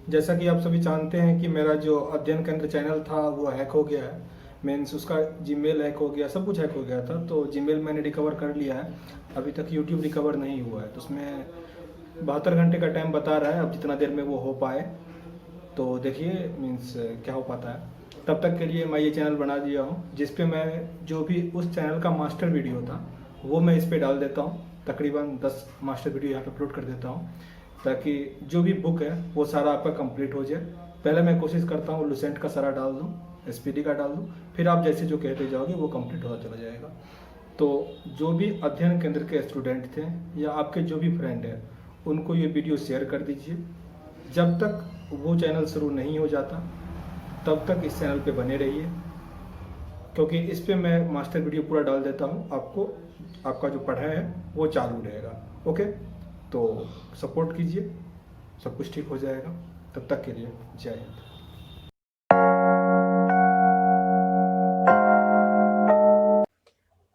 जैसा कि आप सभी जानते हैं कि मेरा जो अध्ययन केंद्र चैनल था वो हैक हो गया है। मीन्स उसका जीमेल हैक हो गया, सब कुछ हैक हो गया था। तो जीमेल मैंने रिकवर कर लिया है, अभी तक यूट्यूब रिकवर नहीं हुआ है। तो उसमें 72 घंटे का टाइम बता रहा है, अब जितना देर में वो हो पाए तो देखिए मीन्स क्या हो पाता है। तब तक के लिए मैं ये चैनल बना दिया हूँ जिस पे मैं जो भी उस चैनल का मास्टर वीडियो था वो मैं इस पे डाल देता हूँ। तकरीबन 10 मास्टर वीडियो यहाँ पे अपलोड कर देता हूँ, ताकि जो भी बुक है वो सारा आपका कंप्लीट हो जाए। पहले मैं कोशिश करता हूँ लुसेंट का सारा डाल दूँ, एसपीडी का डाल दूँ, फिर आप जैसे जो कहते जाओगे वो कंप्लीट होता चला जाएगा। तो जो भी अध्ययन केंद्र के स्टूडेंट थे या आपके जो भी फ्रेंड हैं उनको ये वीडियो शेयर कर दीजिए। जब तक वो चैनल शुरू नहीं हो जाता तब तक इस चैनल पे बने रहिए, क्योंकि इस पे मैं मास्टर वीडियो पूरा डाल देता हूँ आपको। आपका जो पढ़ाई है वो चालू रहेगा। ओके, तो सपोर्ट कीजिए, सब कुछ ठीक हो जाएगा। तब तक के लिए जय हिंद।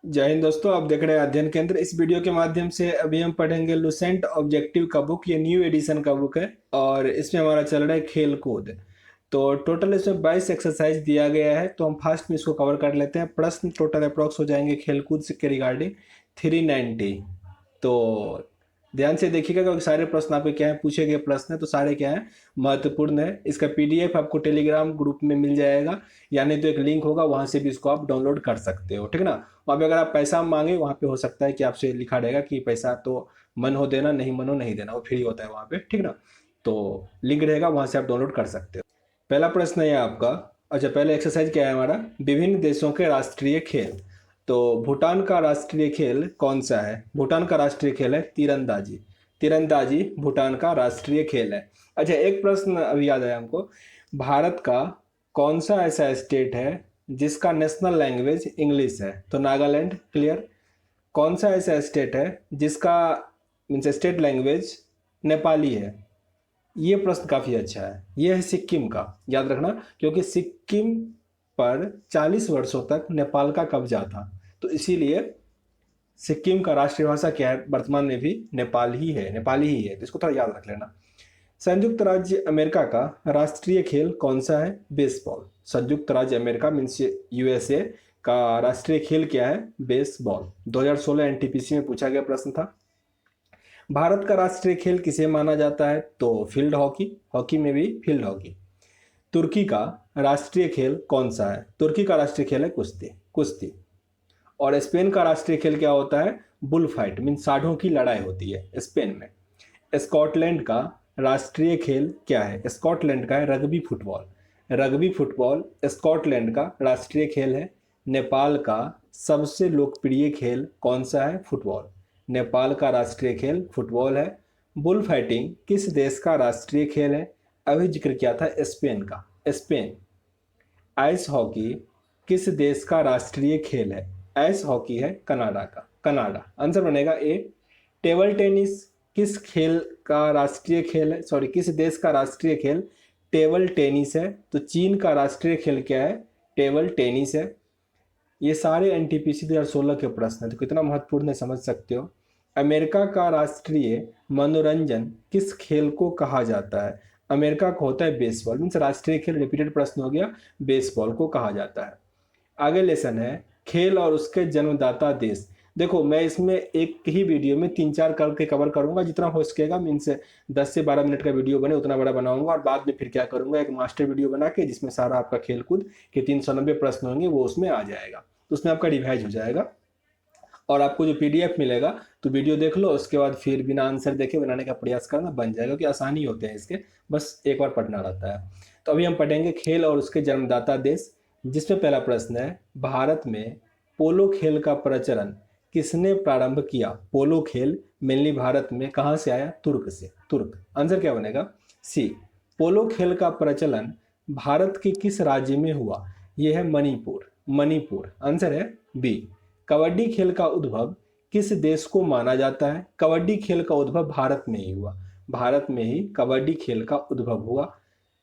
जय हिंद दोस्तों, आप देख रहे हैं अध्ययन केंद्र। इस वीडियो के माध्यम से अभी हम पढ़ेंगे लुसेंट ऑब्जेक्टिव का बुक। ये न्यू एडिशन का बुक है और इसमें हमारा चल रहा है खेल कूद। तो टोटल इसमें 22 एक्सरसाइज दिया गया है, तो हम फास्ट में इसको कवर कर लेते हैं। प्रश्न टोटल अप्रॉक्स हो जाएंगे खेल कूद के रिगार्डिंग 390। तो ध्यान से देखिएगा क्योंकि सारे प्रश्न आपके क्या है, पूछे गए प्रश्न है तो सारे क्या है, महत्वपूर्ण है। इसका पीडीएफ आपको टेलीग्राम ग्रुप में मिल जाएगा, यानी तो एक लिंक होगा, वहां से भी इसको आप डाउनलोड कर सकते हो, ठीक ना। वहाँ पे अगर आप पैसा मांगे वहाँ पे हो सकता है कि आपसे लिखा रहेगा कि पैसा तो मन हो देना, नहीं मन हो नहीं देना, वो फ्री होता है वहाँ पे, ठीक ना। तो लिंक रहेगा, वहाँ से आप डाउनलोड कर सकते हो। पहला प्रश्न है आपका। अच्छा, पहले एक्सरसाइज क्या है हमारा, विभिन्न देशों के राष्ट्रीय खेल। तो भूटान का राष्ट्रीय खेल कौन सा है? भूटान का राष्ट्रीय खेल है तीरंदाजी। तीरंदाजी भूटान का राष्ट्रीय खेल है। अच्छा, एक प्रश्न अभी याद आया हमको। भारत का कौन सा ऐसा स्टेट है जिसका नेशनल लैंग्वेज इंग्लिश है? तो नागालैंड, क्लियर। कौन सा ऐसा स्टेट है जिसका मीन्स स्टेट लैंग्वेज नेपाली है? ये प्रश्न काफी अच्छा है। ये है सिक्किम का, याद रखना, क्योंकि सिक्किम पर 40 वर्षों तक नेपाल का कब्जा था, तो इसीलिए सिक्किम का राष्ट्रीय भाषा क्या है वर्तमान में भी? नेपाल ही है, नेपाली ही है, तो इसको थोड़ा याद रख लेना। संयुक्त राज्य अमेरिका का राष्ट्रीय खेल कौन सा है? बेसबॉल। संयुक्त राज्य अमेरिका मीन्स यूएसए का राष्ट्रीय खेल क्या है? बेसबॉल। 2016 एनटीपीसी में पूछा गया प्रश्न था। भारत का राष्ट्रीय खेल किसे माना जाता है? तो फील्ड हॉकी, हॉकी में भी फील्ड हॉकी। तुर्की का राष्ट्रीय खेल कौन सा है? तुर्की का राष्ट्रीय खेल है कुश्ती, कुश्ती। और स्पेन का राष्ट्रीय खेल क्या होता है? बुल फाइट, मीन सांडों की लड़ाई होती है स्पेन में। स्कॉटलैंड का राष्ट्रीय खेल क्या है? स्कॉटलैंड का है rugby football. Rugby football Scotland का राष्ट्रीय खेल है। नेपाल का सबसे लोकप्रिय खेल कौन सा है? फुटबॉल। नेपाल का राष्ट्रीय खेल फुटबॉल है। बुल फाइटिंग किस देश का राष्ट्रीय खेल है? अभी जिक्र किया था स्पेन का, स्पेन। आइस हॉकी किस देश का राष्ट्रीय खेल है? आइस हॉकी है कनाडा का, कनाडा। आंसर बनेगा ए। टेबल टेनिस किस खेल का राष्ट्रीय खेल है, सॉरी किस देश का राष्ट्रीय खेल टेबल टेनिस है? तो चीन का राष्ट्रीय खेल क्या है? टेबल टेनिस है। ये सारे एनटीपीसी 2016 के प्रश्न है, तो कितना महत्वपूर्ण है समझ सकते हो। अमेरिका का राष्ट्रीय मनोरंजन किस खेल को कहा जाता है? अमेरिका को होता है बेसबॉल, मीन्स राष्ट्रीय खेल, रिपीटेड प्रश्न हो गया, बेसबॉल को कहा जाता है। आगे लेसन है खेल और उसके जन्मदाता देश। देखो मैं इसमें एक ही वीडियो में 3-4 करके कवर करूंगा, जितना हो सकेगा, मीन्स 10 से 12 मिनट का वीडियो बने उतना बड़ा बनाऊंगा। और बाद में फिर क्या करूंगा, एक मास्टर वीडियो बना के जिसमें सारा आपका खेल कूद के 390 प्रश्न होंगे वो उसमें आ जाएगा, तो उसमें आपका रिवाइज हो जाएगा। और आपको जो पीडीएफ मिलेगा तो वीडियो देख लो, उसके बाद फिर बिना आंसर देखे बनाने का प्रयास करना, बन जाएगा, क्योंकि आसानी होते हैं इसके, बस एक बार पढ़ना रहता है। तो अभी हम पढ़ेंगे खेल और उसके जन्मदाता देश, जिसमें पहला प्रश्न है भारत में पोलो खेल का प्रचलन किसने प्रारंभ किया? पोलो खेल मेनली भारत में कहाँ से आया? तुर्क से, तुर्क। आंसर क्या बनेगा? सी। पोलो खेल का प्रचलन भारत के किस राज्य में हुआ? यह है मणिपुर, मणिपुर। आंसर है बी। कबड्डी खेल का उद्भव किस देश को माना जाता है? कबड्डी खेल का उद्भव भारत में ही हुआ, भारत में ही कबड्डी खेल का उद्भव हुआ।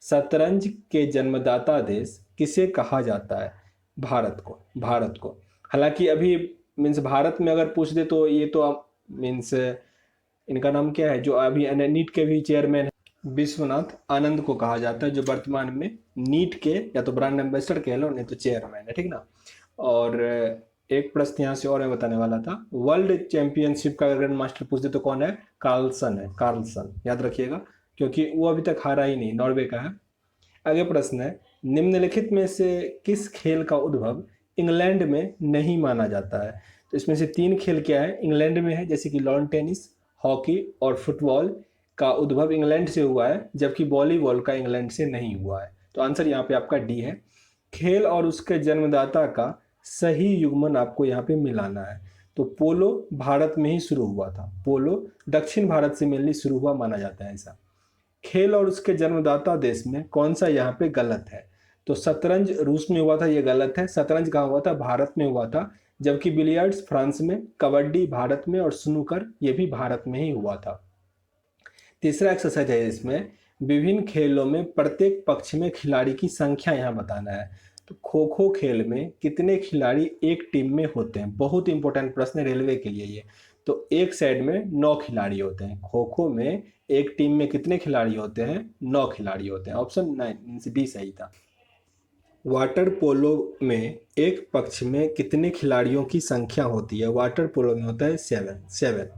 शतरंज के जन्मदाता देश किसे कहा जाता है? भारत को, भारत को। हालांकि अभी मीन्स भारत में अगर पूछ दे तो ये तो मीन्स इनका नाम क्या है जो अभी नीट के भी चेयरमैन है, विश्वनाथ आनंद को कहा जाता है, जो वर्तमान में नीट के या तो ब्रांड एम्बेसडर कह लो, नहीं तो चेयरमैन है, ठीक ना। और एक प्रश्न यहाँ से और मैं बताने वाला था, वर्ल्ड चैंपियनशिप का ग्रैंड मास्टर पूछते तो कौन है? कार्लसन है, कार्लसन याद रखिएगा, क्योंकि वो अभी तक हारा ही नहीं, नॉर्वे का है। आगे प्रश्न है, निम्नलिखित में से किस खेल का उद्भव इंग्लैंड में नहीं माना जाता है? तो इसमें से 3 खेल क्या है, इंग्लैंड में है, जैसे कि लॉन टेनिस, हॉकी और फुटबॉल का उद्भव इंग्लैंड से हुआ है, जबकि वॉलीबॉल का इंग्लैंड से नहीं हुआ है। तो आंसर यहाँ पे आपका डी है। खेल और उसके जन्मदाता का सही युग्मन आपको यहाँ पे मिलाना है। तो पोलो भारत में ही शुरू हुआ था, पोलो दक्षिण भारत से मेनली शुरू हुआ माना जाता है ऐसा। खेल और उसके जन्मदाता देश में कौन सा यहाँ पे गलत है? तो शतरंज रूस में हुआ था, ये गलत है। शतरंज कहाँ हुआ था? भारत में हुआ था, जबकि बिलियर्ड्स फ्रांस में, कबड्डी भारत में और स्नूकर ये भी भारत में ही हुआ था। तीसरा एक्सरसाइज है इसमें, विभिन्न खेलों में प्रत्येक पक्ष में खिलाड़ी की संख्या यहाँ बताना है। तो खो खो खेल में कितने खिलाड़ी एक टीम में होते हैं? बहुत इंपॉर्टेंट प्रश्न है रेलवे के लिए ये। तो एक साइड में 9 खिलाड़ी होते हैं। खो खो में एक टीम में कितने खिलाड़ी होते हैं? 9 खिलाड़ी होते हैं। ऑप्शन 9 डी सही था। वाटर पोलो में एक पक्ष में कितने खिलाड़ियों की संख्या होती है? वाटर पोलो में होता है 7।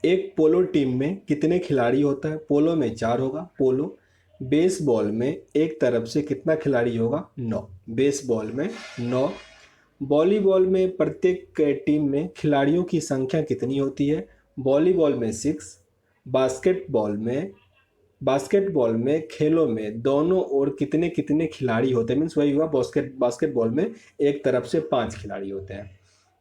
एक पोलो टीम में कितने खिलाड़ी होता है? पोलो में 4 होगा, पोलो। बेसबॉल में एक तरफ से कितना खिलाड़ी होगा? 9, बेसबॉल में 9। वॉलीबॉल में प्रत्येक टीम में खिलाड़ियों की संख्या कितनी होती है? वॉलीबॉल में 6। बास्केटबॉल में खेलों में दोनों ओर कितने कितने खिलाड़ी होते हैं? मीन्स वही हुआ, बास्केटबॉल में एक तरफ से 5 खिलाड़ी होते हैं।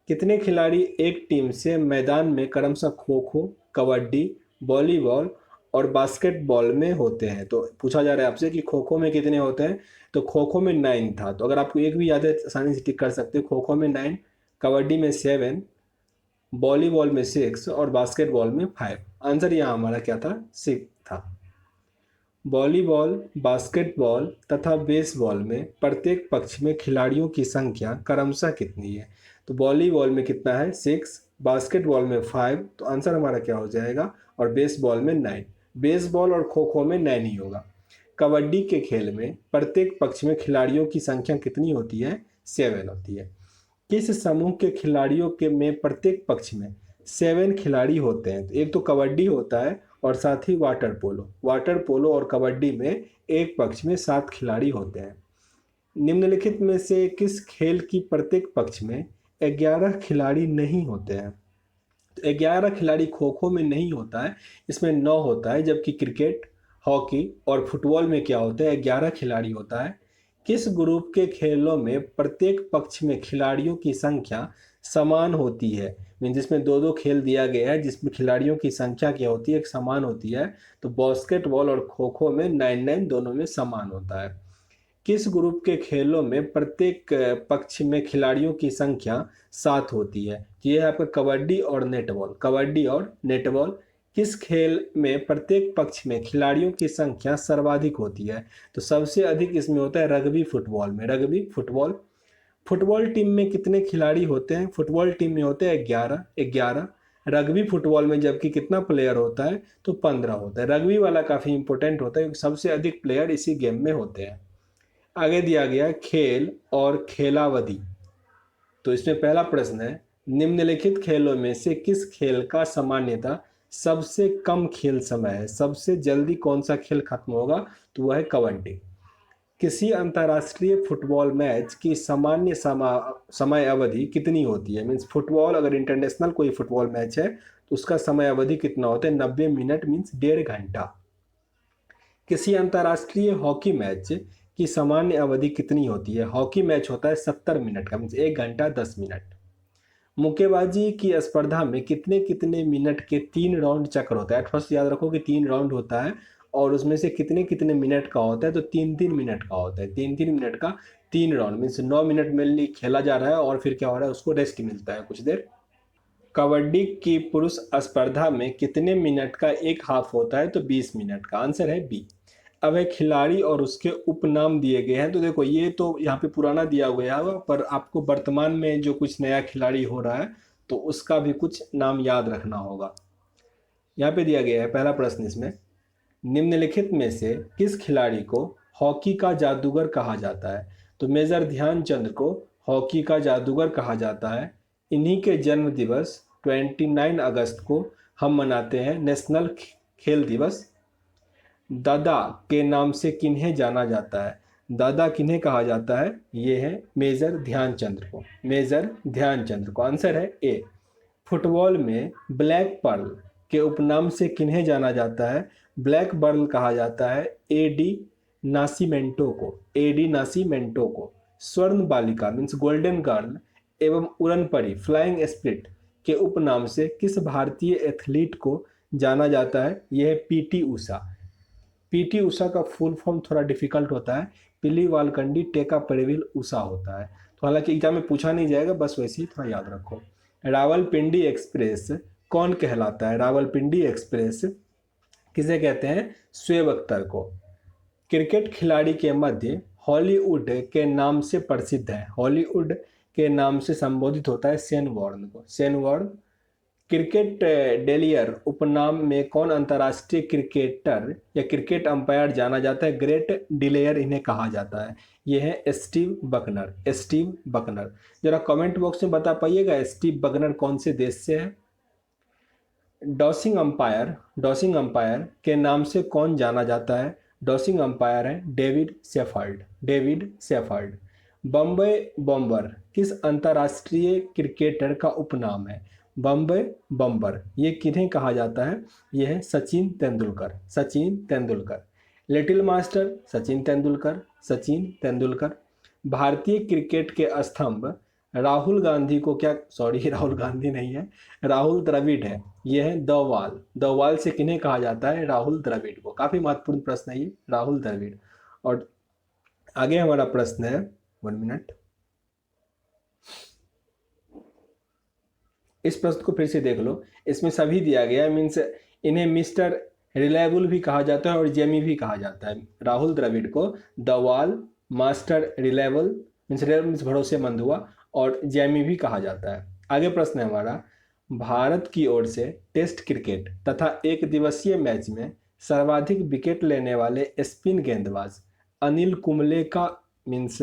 कितने खिलाड़ी एक टीम से मैदान में क्रमशः खो खो, कबड्डी, वॉलीबॉल और बास्केटबॉल में होते हैं? तो पूछा जा रहा है आपसे कि खो खो में कितने होते हैं। तो खो खो में 9 था, तो अगर आपको एक भी याद है आसानी से टिक कर सकते हो। खो खो में 9, कबड्डी में 7, वॉलीबॉल में 6 और बास्केटबॉल में 5। आंसर यहाँ हमारा क्या था? 6 था। वॉलीबॉल, बास्केटबॉल तथा बेसबॉल में प्रत्येक पक्ष में खिलाड़ियों की संख्या क्रमशः कितनी है? तो वॉलीबॉल में कितना है? 6, बास्केटबॉल में 5, तो आंसर हमारा क्या हो जाएगा? और बेसबॉल में 9। बेसबॉल और खो खो में 9 ही होगा। कबड्डी के खेल में प्रत्येक पक्ष में खिलाड़ियों की संख्या कितनी होती है? 7 होती है। किस समूह के खिलाड़ियों के में प्रत्येक पक्ष में 7 खिलाड़ी होते हैं? तो एक तो कबड्डी होता है और साथ ही वाटर पोलो और कबड्डी में एक पक्ष में 7 खिलाड़ी होते हैं। निम्नलिखित में से किस खेल की प्रत्येक पक्ष में 11 खिलाड़ी नहीं होते हैं? तो 11 खिलाड़ी खो खो में नहीं होता है, इसमें 9 होता है, जबकि क्रिकेट, हॉकी और फुटबॉल में क्या होता है? 11 खिलाड़ी होता है। किस ग्रुप के खेलों में प्रत्येक पक्ष में खिलाड़ियों की संख्या समान होती है? मीन जिसमें 2-2 खेल दिया गया है, जिसमें खिलाड़ियों की संख्या क्या होती है? एक समान होती है। तो बास्केटबॉल और खो खो में 9-9 दोनों में समान होता है। किस ग्रुप के खेलों में प्रत्येक पक्ष में खिलाड़ियों की संख्या 7 होती है? ये है आपका कबड्डी और नेटबॉल। किस खेल में प्रत्येक पक्ष में खिलाड़ियों की संख्या सर्वाधिक होती है? तो सबसे अधिक इसमें होता है रग्बी फुटबॉल। फुटबॉल टीम में कितने खिलाड़ी होते हैं? फुटबॉल टीम में होते हैं 11। रग्बी फुटबॉल में जबकि कितना प्लेयर होता है? तो 15 होता है। रग्बी वाला काफ़ी इंपॉर्टेंट होता है क्योंकि सबसे अधिक प्लेयर इसी गेम में होते हैं। आगे दिया गया खेल और खेलावधि। तो इसमें पहला प्रश्न है, निम्नलिखित खेलों में से किस खेल का सामान्यतः सबसे कम खेल समय है? सबसे जल्दी कौन सा खेल खत्म होगा? तो वह है कबड्डी। किसी अंतर्राष्ट्रीय फुटबॉल मैच की सामान्य समय अवधि कितनी होती है? मीन्स फुटबॉल, अगर इंटरनेशनल कोई फुटबॉल मैच है तो उसका समय अवधि कितना होता है? 90 मिनट, मीन्स 1.5 घंटा। किसी अंतर्राष्ट्रीय हॉकी मैच की सामान्य अवधि कितनी होती है? हॉकी मैच होता है 70 मिनट का, मीन्स 1 घंटा 10 मिनट। मुक्केबाजी की स्पर्धा में कितने कितने मिनट के 3 राउंड चक्र होता है? फर्स्ट याद रखो कि 3 राउंड होता है और उसमें से कितने कितने मिनट का होता है? तो 3-3 मिनट का होता है। 3-3 मिनट का 3 राउंड, मीन्स 9 मिनट में खेला जा रहा है और फिर क्या हो रहा है? उसको रेस्ट मिलता है कुछ देर। कबड्डी की पुरुष स्पर्धा में कितने मिनट का एक हाफ होता है? तो 20 मिनट का। आंसर है बी। अब एक खिलाड़ी और उसके उपनाम दिए गए हैं। तो देखो ये तो यहाँ पे पुराना दिया गया है, पर आपको वर्तमान में जो कुछ नया खिलाड़ी हो रहा है तो उसका भी कुछ नाम याद रखना होगा। यहाँ पे दिया गया है पहला प्रश्न इसमें, निम्नलिखित में से किस खिलाड़ी को हॉकी का जादूगर कहा जाता है? तो मेजर ध्यानचंद को हॉकी का जादूगर कहा जाता है। इन्हीं के जन्म दिवस 29 अगस्त को हम मनाते हैं नेशनल खेल दिवस। दादा के नाम से किन्हें जाना जाता है? दादा किन्हें कहा जाता है? ये है मेजर ध्यानचंद को, मेजर ध्यानचंद को। आंसर है ए। फुटबॉल में ब्लैक पर्ल के उपनाम से किन्हें जाना जाता है? ब्लैक पर्ल कहा जाता है एडी नासीमेंटो को, एडी नासीमेंटो को। स्वर्ण बालिका मीन्स गोल्डन गर्ल एवं उड़न परी फ्लाइंग स्प्रिट के उपनाम से किस भारतीय एथलीट को जाना जाता है? यह है पीटी उषा। पीटी उषा का फुल फॉर्म थोड़ा डिफिकल्ट होता है, पिली वालकंडी टेका परिविल उषा होता है। तो हालांकि एग्जाम में पूछा नहीं जाएगा, बस वैसे ही थोड़ा याद रखो। रावलपिंडी एक्सप्रेस कौन कहलाता है? रावलपिंडी एक्सप्रेस किसे कहते हैं? शोएब अख्तर को। क्रिकेट खिलाड़ी के मध्य हॉलीवुड के नाम से प्रसिद्ध है, हॉलीवुड के नाम से संबोधित होता है शेन वॉर्न को, शेन वॉर्न। क्रिकेट डेलियर उपनाम में कौन अंतर्राष्ट्रीय क्रिकेटर या क्रिकेट अंपायर जाना जाता है? ग्रेट डिलेयर इन्हें कहा जाता है। यह है स्टीव बकनर, स्टीव बकनर। जरा कमेंट बॉक्स में बता पाइएगा स्टीव बकनर कौन से देश से है? डॉसिंग अंपायर, डॉसिंग अंपायर के नाम से कौन जाना जाता है? डॉसिंग अंपायर है David shepherd, David shepherd. Bombay bomber किस अंतर्राष्ट्रीय क्रिकेटर का उपनाम है? बम्बई बम्बर ये किन्हें कहा जाता है? यह है सचिन तेंदुलकर, सचिन तेंदुलकर। Little master Sachin Tendulkar, Sachin Tendulkar. भारतीय क्रिकेट के स्तंभ राहुल गांधी को क्या, सॉरी राहुल गांधी नहीं है, राहुल द्रविड़ है। यह है द वॉल, द वॉल से किन्हें कहा जाता है? राहुल द्रविड़ को। काफी महत्वपूर्ण प्रश्न है ये, राहुल द्रविड़। और आगे हमारा प्रश्न है, 1 मिनट, इस प्रश्न को फिर से देख लो, इसमें सभी दिया गया है, मीन्स इन्हें मिस्टर रिलायबल भी कहा जाता है और जेमी भी कहा जाता है। राहुल द्रविड़ को the wall, master reliable means reliable means भरोसेमंद हुआ, और जेमी भी कहा जाता है। आगे प्रश्न है हमारा, भारत की ओर से टेस्ट क्रिकेट तथा एक दिवसीय मैच में सर्वाधिक विकेट लेने वाले स्पिन गेंदबाज अनिल कुंबले का मीन्स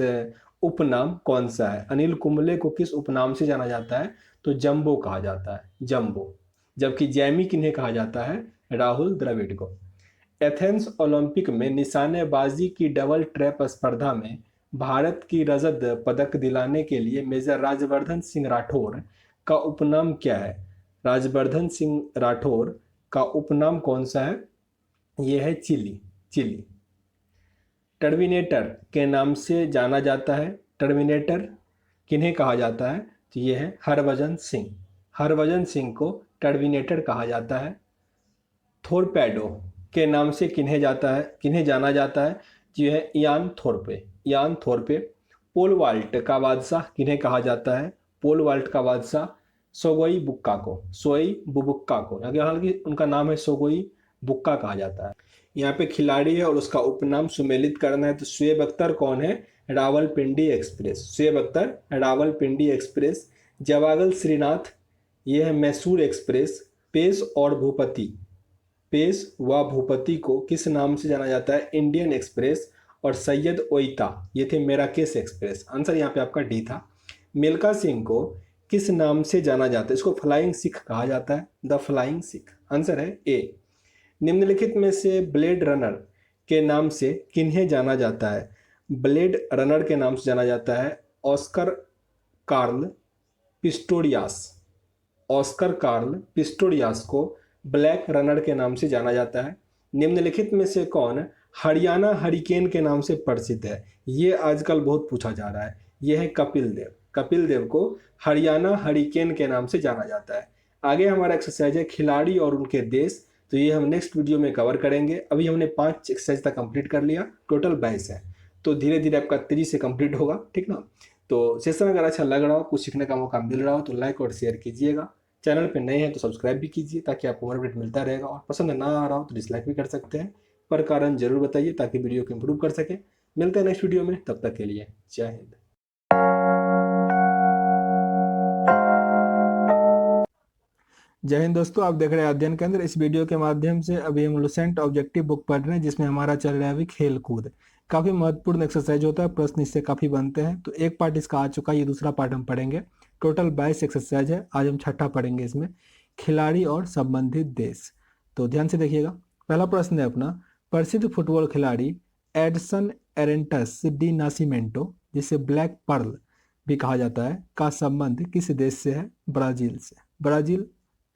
उपनाम कौन सा है? अनिल कुंबले को किस उपनाम से जाना जाता है? तो जंबो कहा जाता है, जंबो। जबकि जैमी किन्हें कहा जाता है? राहुल द्रविड़ को। एथेंस ओलंपिक में निशानेबाजी की डबल ट्रैप स्पर्धा में भारत की रजत पदक दिलाने के लिए मेजर राजवर्धन सिंह राठौर का उपनाम क्या है? राजवर्धन सिंह राठौर का उपनाम कौन सा है? यह है चिली, चिली। टर्मिनेटर के नाम से जाना जाता है, टर्मिनेटर किन्हें कहा जाता है? तो यह है हरभजन सिंह, हरभजन सिंह को टर्मिनेटर कहा जाता है। थोरपेडो के नाम से किन्हें जाता है, किन्हें जाना जाता है? जो है इयान थोरपे, इयान थोरपे। पोल वाल्ट का बादशाह किन्हें कहा जाता है? पोल वाल्ट का बादशाह सोगोई बुक्का को, सोई बुबुक्का को। हालांकि उनका नाम है सोगोई बुक्का कहा जाता है। यहाँ पे खिलाड़ी है और उसका उपनाम सुमेलित करना है, तो शोएब अख्तर कौन है? Rawalpindi express, Shoaib Akhtar Rawalpindi express. जवागल श्रीनाथ ये है मैसूर एक्सप्रेस। पेश और भूपति, पेश व भूपति को किस नाम से जाना जाता है? Indian express. और सैयद ओइता ये थे मेराकेश एक्सप्रेस। आंसर यहाँ पे आपका डी था। मिल्खा सिंह को किस नाम से जाना जाता है? इसको फ्लाइंग सिख कहा जाता है, द फ्लाइंग सिख। आंसर है ए। निम्नलिखित में से ब्लेड रनर के नाम से किन्हें जाना जाता है? ब्लेड रनर के नाम से जाना जाता है ऑस्कर कार्ल पिस्टोरियास, ऑस्कर कार्ल पिस्टोरियास को ब्लैक रनर के नाम से जाना जाता है। निम्नलिखित में से कौन हरियाणा हरिकेन के नाम से प्रसिद्ध है? ये आजकल बहुत पूछा जा रहा है। यह है कपिल देव, कपिल देव को हरियाणा हरिकेन के नाम से जाना जाता है। आगे हमारा एक्सरसाइज है खिलाड़ी और उनके देश, तो ये हम नेक्स्ट वीडियो में कवर करेंगे। अभी हमने 5 एक्सरसाइज तक कंप्लीट कर लिया, टोटल 22 है, तो धीरे धीरे आपका 3 से कंप्लीट होगा, ठीक ना। तो सेशन अगर अच्छा लग रहा हो, कुछ सीखने का मौका मिल रहा हो तो लाइक और शेयर कीजिएगा। चैनल पे नए हैं तो सब्सक्राइब भी कीजिए ताकि आपको अपडेट मिलता रहेगा, और पसंद ना आ रहा हो तो डिसलाइक भी कर सकते हैं, पर कारण जरूर बताइए ताकि वीडियो को इम्प्रूव कर सके। मिलते हैं नेक्स्ट वीडियो में, तब तक के लिए जय हिंद। जय हिंद दोस्तों, आप देख रहे हैं अध्ययन केंद्र। इस वीडियो के माध्यम से अभी हम लुसेंट ऑब्जेक्टिव बुक पढ़ रहे हैं, जिसमें हमारा चल रहा है अभी खेल कूद। काफी महत्वपूर्ण एक्सरसाइज होता है, प्रश्न इससे काफी बनते हैं। तो एक पार्ट इसका आ चुका है, ये दूसरा पार्ट हम पढ़ेंगे। टोटल 22 एक्सरसाइज है, आज हम छठा पढ़ेंगे इसमें, खिलाड़ी और संबंधित देश। तो ध्यान से देखिएगा। पहला प्रश्न है अपना, प्रसिद्ध फुटबॉल खिलाड़ी एडसन एरेंटस डी नासिमेंटो, जिसे ब्लैक पर्ल भी कहा जाता है, का संबंध किस देश से है? ब्राजील से। ब्राजील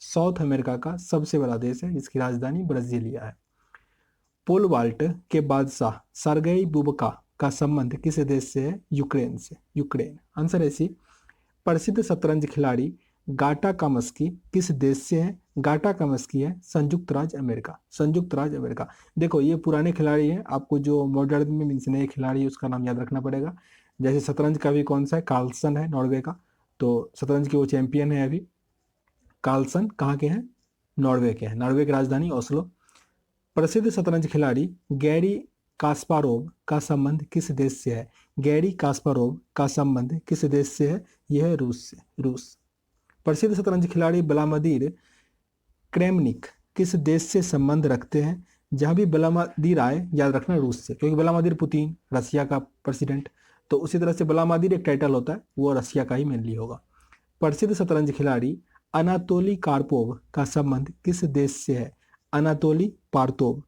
साउथ अमेरिका का सबसे बड़ा देश है, जिसकी राजधानी ब्राजीलिया है। पोल वाल्ट के बादशाह सरगेई बुबका का संबंध किस देश से है? यूक्रेन से। यूक्रेन आंसर है सी। प्रसिद्ध शतरंज खिलाड़ी गाटा कामस्की किस देश से है? गाटा कामस्की है संयुक्त राज्य अमेरिका। संयुक्त राज्य अमेरिका। देखो, ये पुराने खिलाड़ी हैं, आपको जो मॉडर्न में मीन्स नए खिलाड़ी है उसका नाम याद रखना पड़ेगा। जैसे शतरंज का भी कौन सा है? कार्लसन है नॉर्वे का, तो शतरंज के वो चैंपियन है अभी। कार्लसन कहाँ के हैं? नॉर्वे के हैं। नॉर्वे की राजधानी ओस्लो। प्रसिद्ध शतरंज खिलाड़ी गैरी कास्पारोव का संबंध किस देश से है? गैरी कास्पारोव का संबंध किस देश से है? यह है रूस से। रूस। प्रसिद्ध शतरंज खिलाड़ी व्लादिमीर क्रेमनिक किस देश से संबंध रखते हैं? जहां भी व्लादिमीर आए याद रखना रूस से, क्योंकि व्लादिमीर पुतिन रसिया का प्रेसिडेंट, तो उसी तरह से व्लादिमीर एक टाइटल होता है, वो रसिया का ही मेनली होगा। प्रसिद्ध शतरंज खिलाड़ी अनातोली कार्पोव का संबंध किस देश से है? अनातोली पार्तोव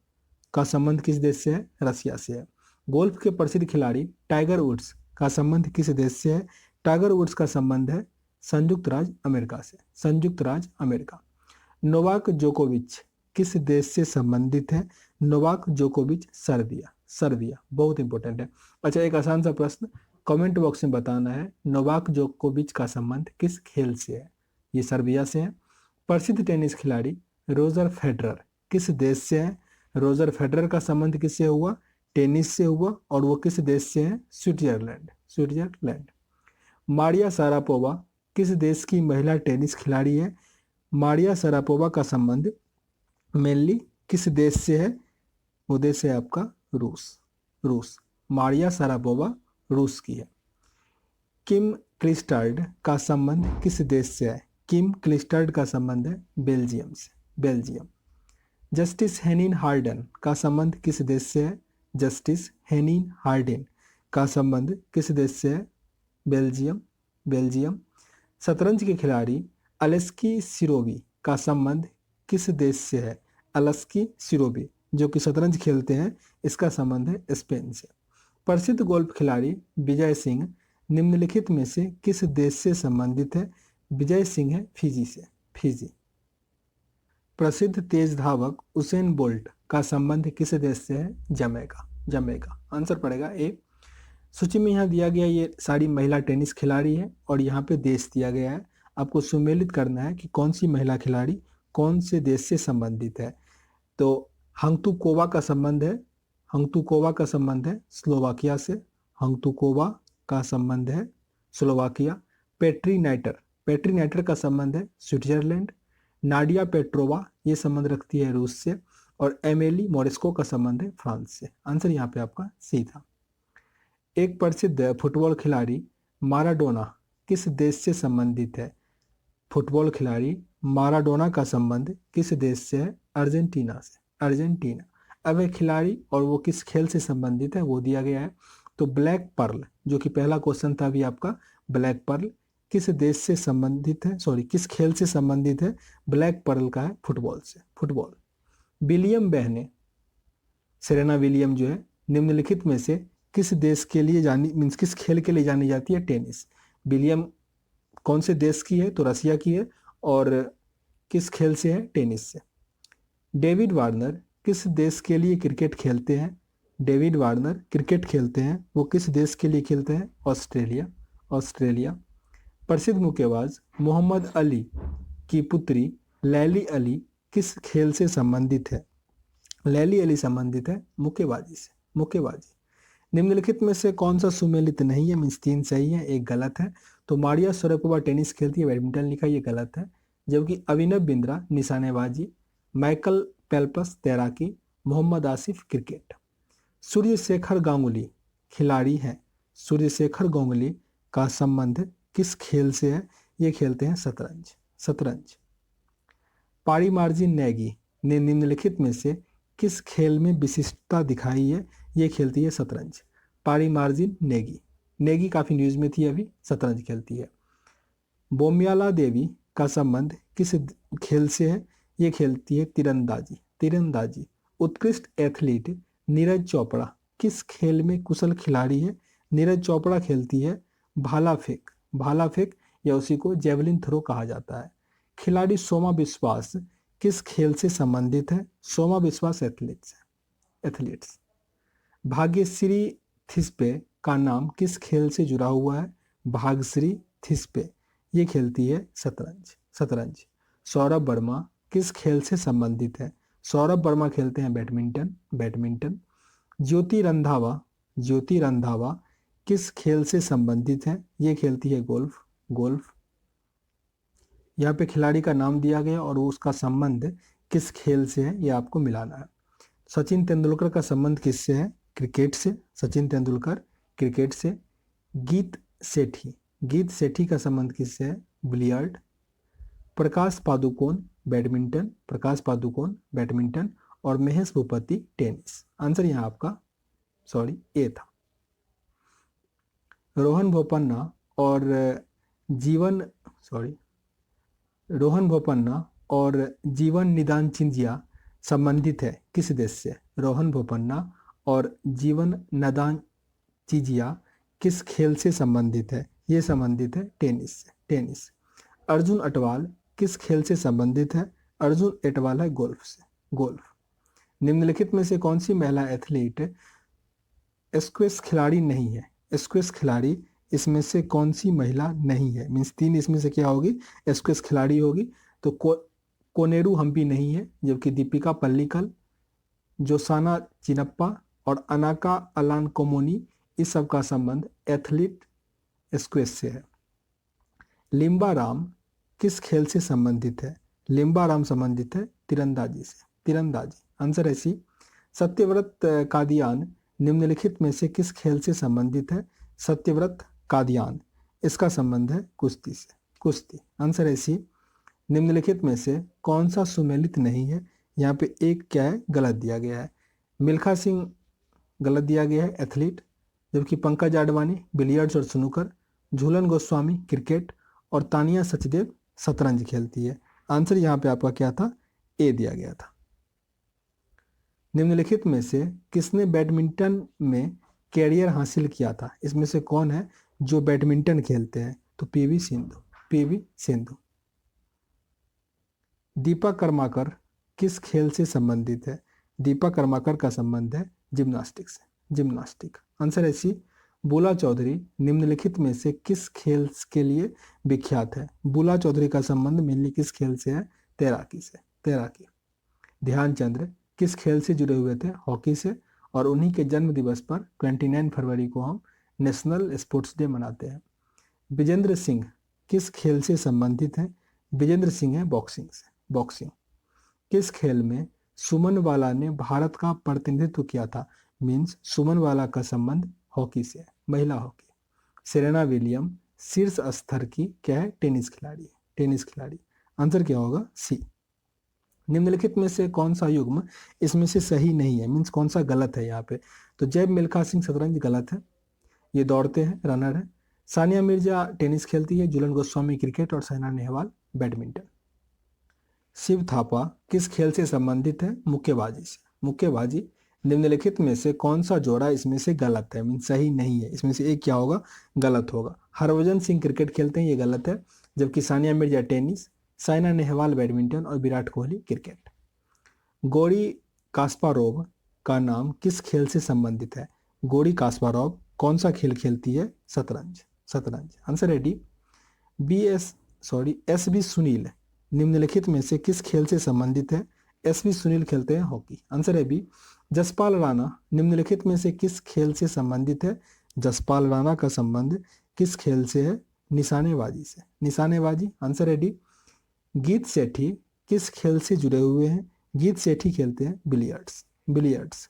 का संबंध किस देश से है? रसिया से है। गोल्फ के प्रसिद्ध खिलाड़ी टाइगर वुड्स का संबंध किस देश से है? टाइगर वुड्स का संबंध है संयुक्त राज्य अमेरिका से। संयुक्त राज्य अमेरिका। नोवाक जोकोविच किस देश से संबंधित है? नोवाक जोकोविच सर्बिया। सर्बिया बहुत इंपॉर्टेंट है। अच्छा, एक आसान सा प्रश्न कमेंट बॉक्स में बताना है, नोवाक जोकोविच का संबंध किस खेल से है? ये सर्बिया से है। प्रसिद्ध टेनिस खिलाड़ी रोजर फेडरर किस देश से है? रोजर फेडरर का संबंध किससे हुआ? टेनिस से हुआ, और वो किस देश से है? स्विट्जरलैंड। स्विट्जरलैंड। मारिया शारापोवा किस देश की महिला टेनिस खिलाड़ी है? मारिया शारापोवा का संबंध मेनली किस देश से है? वो देश है आपका रूस। रूस। मारिया शारापोवा रूस की है। किम क्लिस्टर्ड का संबंध किस देश से है? किम क्लिस्टर्ड का संबंध है बेल्जियम से। बेल्जियम। जस्टिस हेनिन हार्डन का संबंध किस देश से है? जस्टिस हेनिन हार्डन का संबंध किस देश से है? बेल्जियम। बेल्जियम। शतरंज के खिलाड़ी अलेस्की सिरोवी का संबंध किस देश से है? अलेस्की सिरोवी जो कि शतरंज खेलते हैं, इसका संबंध है स्पेन से। प्रसिद्ध गोल्फ खिलाड़ी विजय सिंह निम्नलिखित में से किस देश से संबंधित है? विजय सिंह है फिजी से। फिजी। प्रसिद्ध तेज धावक उसेन बोल्ट का संबंध किस देश से है? जमैका। जमैका आंसर पड़ेगा ए। सूची में यहाँ दिया गया ये सारी महिला टेनिस खिलाड़ी है, और यहाँ पे देश दिया गया है। आपको सुमेलित करना है कि कौन सी महिला खिलाड़ी कौन से देश से संबंधित है। तो हंगतुकोवा का संबंध है, हंगतुकोवा का संबंध है स्लोवाकिया से। हंगतुकोवा का संबंध है स्लोवाकिया। पेट्री नाइटर, पेट्री नाइटर का संबंध है स्विट्जरलैंड। नाडिया पेट्रोवा ये संबंध रखती है रूस से, और एमिली मोरिस्को का संबंध है फ्रांस से। आंसर यहाँ पे आपका सी था। एक प्रसिद्ध फुटबॉल खिलाड़ी माराडोना किस देश से संबंधित है? फुटबॉल खिलाड़ी माराडोना का संबंध किस देश से है? अर्जेंटीना से। अर्जेंटीना। अब एक खिलाड़ी और वो किस खेल से संबंधित है वो दिया गया है। तो ब्लैक पर्ल, जो कि पहला क्वेश्चन था अभी आपका, ब्लैक पर्ल किस देश से संबंधित है? सॉरी, किस खेल से संबंधित है? ब्लैक पर्ल का है फुटबॉल से। फुटबॉल। विलियम बहने, सेरेना विलियम जो है, निम्नलिखित में से किस देश के लिए जानी मीन्स किस खेल के लिए जानी जाती है? टेनिस। विलियम कौन से देश की है? तो रसिया की है। और किस खेल से है? टेनिस से। डेविड वार्नर किस देश के लिए क्रिकेट खेलते हैं? डेविड वार्नर क्रिकेट खेलते हैं, वो किस देश के लिए खेलते हैं? ऑस्ट्रेलिया। ऑस्ट्रेलिया। प्रसिद्ध मुक्केबाज मोहम्मद अली की पुत्री लैली अली किस खेल से संबंधित है? लैली अली संबंधित है मुक्केबाजी से। मुक्केबाजी। निम्नलिखित में से कौन सा सुमेलित नहीं है? मीन्स 3 सही है, एक गलत है। तो मारिया शारापोवा टेनिस खेलती है, बैडमिंटन लिखा, ये गलत है। जबकि अभिनव बिंद्रा निशानेबाजी, माइकल फेल्प्स तैराकी, मोहम्मद आसिफ क्रिकेट। सूर्यशेखर गांगुली खिलाड़ी हैं। सूर्यशेखर गांगुली का संबंध किस खेल से है? ये खेलते हैं शतरंज। शतरंज। पारीमार्जिन नेगी ने निम्नलिखित में से किस खेल में विशिष्टता दिखाई है? ये खेलती है शतरंज। पारीमार्जिन नेगी, नेगी काफी न्यूज में थी, अभी शतरंज खेलती है। बोम्याला देवी का संबंध किस खेल से है? ये खेलती है तीरंदाजी, तीरंदाजी। उत्कृष्ट एथलीट नीरज चोपड़ा किस खेल में कुशल खिलाड़ी है? नीरज चोपड़ा खेलती है भाला फेंक, भाला फेंक या उसी को जेवलिन थ्रो कहा जाता है। खिलाड़ी सोमा विश्वास किस खेल से संबंधित है? सोमा विश्वास एथलीट्स। भाग्यश्री थिस्पे का नाम किस खेल से जुड़ा हुआ है? भाग्यश्री थिस्पे, ये खेलती है शतरंज, शतरंज। सौरभ वर्मा किस खेल से संबंधित है? सौरभ वर्मा खेलते हैं बैडमिंटन, बैडमिंटन। ज्योति रंधावा, ज्योति रंधावा किस खेल से संबंधित है? ये खेलती है गोल्फ, गोल्फ। यहाँ पे खिलाड़ी का नाम दिया गया और उसका संबंध किस खेल से है, ये आपको मिलाना है। सचिन तेंदुलकर का संबंध किससे है? क्रिकेट से, सचिन तेंदुलकर क्रिकेट से। गीत सेठी, गीत सेठी का संबंध किससे है? Billiard. Prakash Padukone badminton, Prakash Padukone badminton. और महेश भूपति टेनिस। आंसर यहाँ आपका ए था। रोहन बोपन्ना और जीवन रोहन बोपन्ना और जीवन निदान चिंजिया संबंधित है किस देश से? रोहन बोपन्ना और जीवन नदान चिजिया किस खेल से संबंधित है? ये संबंधित है टेनिस से, टेनिस। अर्जुन अटवाल किस खेल से संबंधित है? अर्जुन अटवाल है गोल्फ से, गोल्फ। निम्नलिखित में से कौन सी महिला एथलीट स्क्वैश खिलाड़ी नहीं है? स्क्वैश खिलाड़ी इसमें से कौन सी महिला नहीं है? मीन्स तीन इसमें से क्या होगी? स्क्वैश खिलाड़ी होगी। तो कोनेरू हम्पी नहीं है, जबकि दीपिका पल्लिकल, जोसाना चिनप्पा और अनाका अलान कोमोनी, इस सब का संबंध एथलीट स्क्वैश से है। लिम्बा राम किस खेल से संबंधित है? लिम्बा राम संबंधित है तीरंदाजी से, तीरंदाजी। आंसर है सी। सत्यव्रत कादियान निम्नलिखित में से किस खेल से संबंधित है? सत्यव्रत कादियान, इसका संबंध है कुश्ती से, कुश्ती। आंसर है सी। निम्नलिखित में से कौन सा सुमेलित नहीं है? यहाँ पे एक क्या है? गलत दिया गया है। मिल्खा सिंह गलत दिया गया है एथलीट, जबकि पंकज आडवाणी बिलियर्ड्स और स्नूकर, झूलन गोस्वामी क्रिकेट और तानिया सचदेव शतरंज खेलती है। आंसर यहाँ पे आपका क्या था? ए दिया गया था। निम्नलिखित में से किसने बैडमिंटन में कैरियर हासिल किया था? इसमें से कौन है जो बैडमिंटन खेलते हैं? तो पीवी सिंधु, पीवी सिंधु। दीपा कर्माकर किस खेल से संबंधित है? दीपा कर्माकर का संबंध है जिम्नास्टिक से, जिम्नास्टिक। आंसर है सी। बुला चौधरी निम्नलिखित में से किस खेल के लिए विख्यात है? बुला चौधरी का संबंध मेनली किस खेल से है? तैराकी से, तैराकी। ध्यानचंद्र किस खेल से जुड़े हुए थे? हॉकी से। और उन्हीं के जन्म दिवस पर 29 फरवरी को हम नेशनल स्पोर्ट्स डे मनाते हैं। विजेंद्र सिंह किस खेल से संबंधित है? विजेंद्र सिंह है बॉक्सिंग से, बॉक्सिंग। किस खेल में सुमन वाला ने भारत का प्रतिनिधित्व किया था? मीन्स सुमन वाला का संबंध हॉकी से है, महिला हॉकी। सेरेना विलियम शीर्ष स्तर की क्या है? टेनिस खिलाड़ी है, टेनिस खिलाड़ी। आंसर क्या होगा? सी। निम्नलिखित में से कौन सा युग्म इसमें से सही नहीं है? मीन्स कौन सा गलत है यहाँ पे? तो जैब मिल्खा सिंह शतरंज गलत है, ये दौड़ते हैं, रनर है। सानिया मिर्जा टेनिस खेलती है, झूलन गोस्वामी क्रिकेट और साइना नेहवाल बैडमिंटन। शिव थापा किस खेल से संबंधित है? मुक्केबाजी से, मुक्केबाजी। निम्नलिखित में से कौन सा जोड़ा इसमें से गलत है? मीन्स सही नहीं है, इसमें से एक क्या होगा? गलत होगा। हरभजन सिंह क्रिकेट खेलते हैं, ये गलत है, जबकि सानिया मिर्जा टेनिस, साइना नेहवाल बैडमिंटन और विराट कोहली क्रिकेट। गोरी कास्पारोव का नाम किस खेल से संबंधित है? गोरी कास्पारोव कौन सा खेल खेलती है? शतरंज, शतरंज। आंसर है डी। एस बी सुनील निम्नलिखित में से किस खेल से संबंधित है? एस बी सुनील खेलते हैं हॉकी। आंसर है बी। जसपाल राणा निम्नलिखित में से किस खेल से संबंधित है? जसपाल राणा का संबंध किस खेल से है? निशानेबाजी से, निशानेबाजी। आंसर है डी। गीत सेठी किस खेल से जुड़े हुए हैं? गीत सेठी खेलते हैं बिलियर्ड्स, बिलियर्ड्स।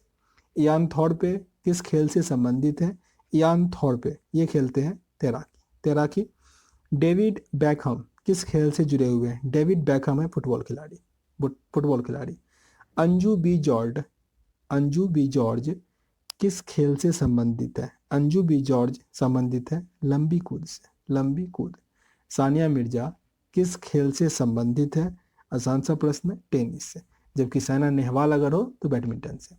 इयान थॉर्पे किस खेल से संबंधित है? इयान थॉर्पे ये खेलते हैं तैराकी, तैराकी। डेविड बैकहम किस खेल से जुड़े हुए हैं? डेविड बैकहम है फुटबॉल खिलाड़ी, फुटबॉल खिलाड़ी। अंजू बी जॉर्ज किस खेल से संबंधित है? अंजू बी जॉर्ज संबंधित है लंबी कूद से, लंबी कूद। सानिया मिर्जा किस खेल से संबंधित है? आसान सा प्रश्न है, टेनिस से। जबकि साइना नेहवाल अगर हो तो बैडमिंटन से।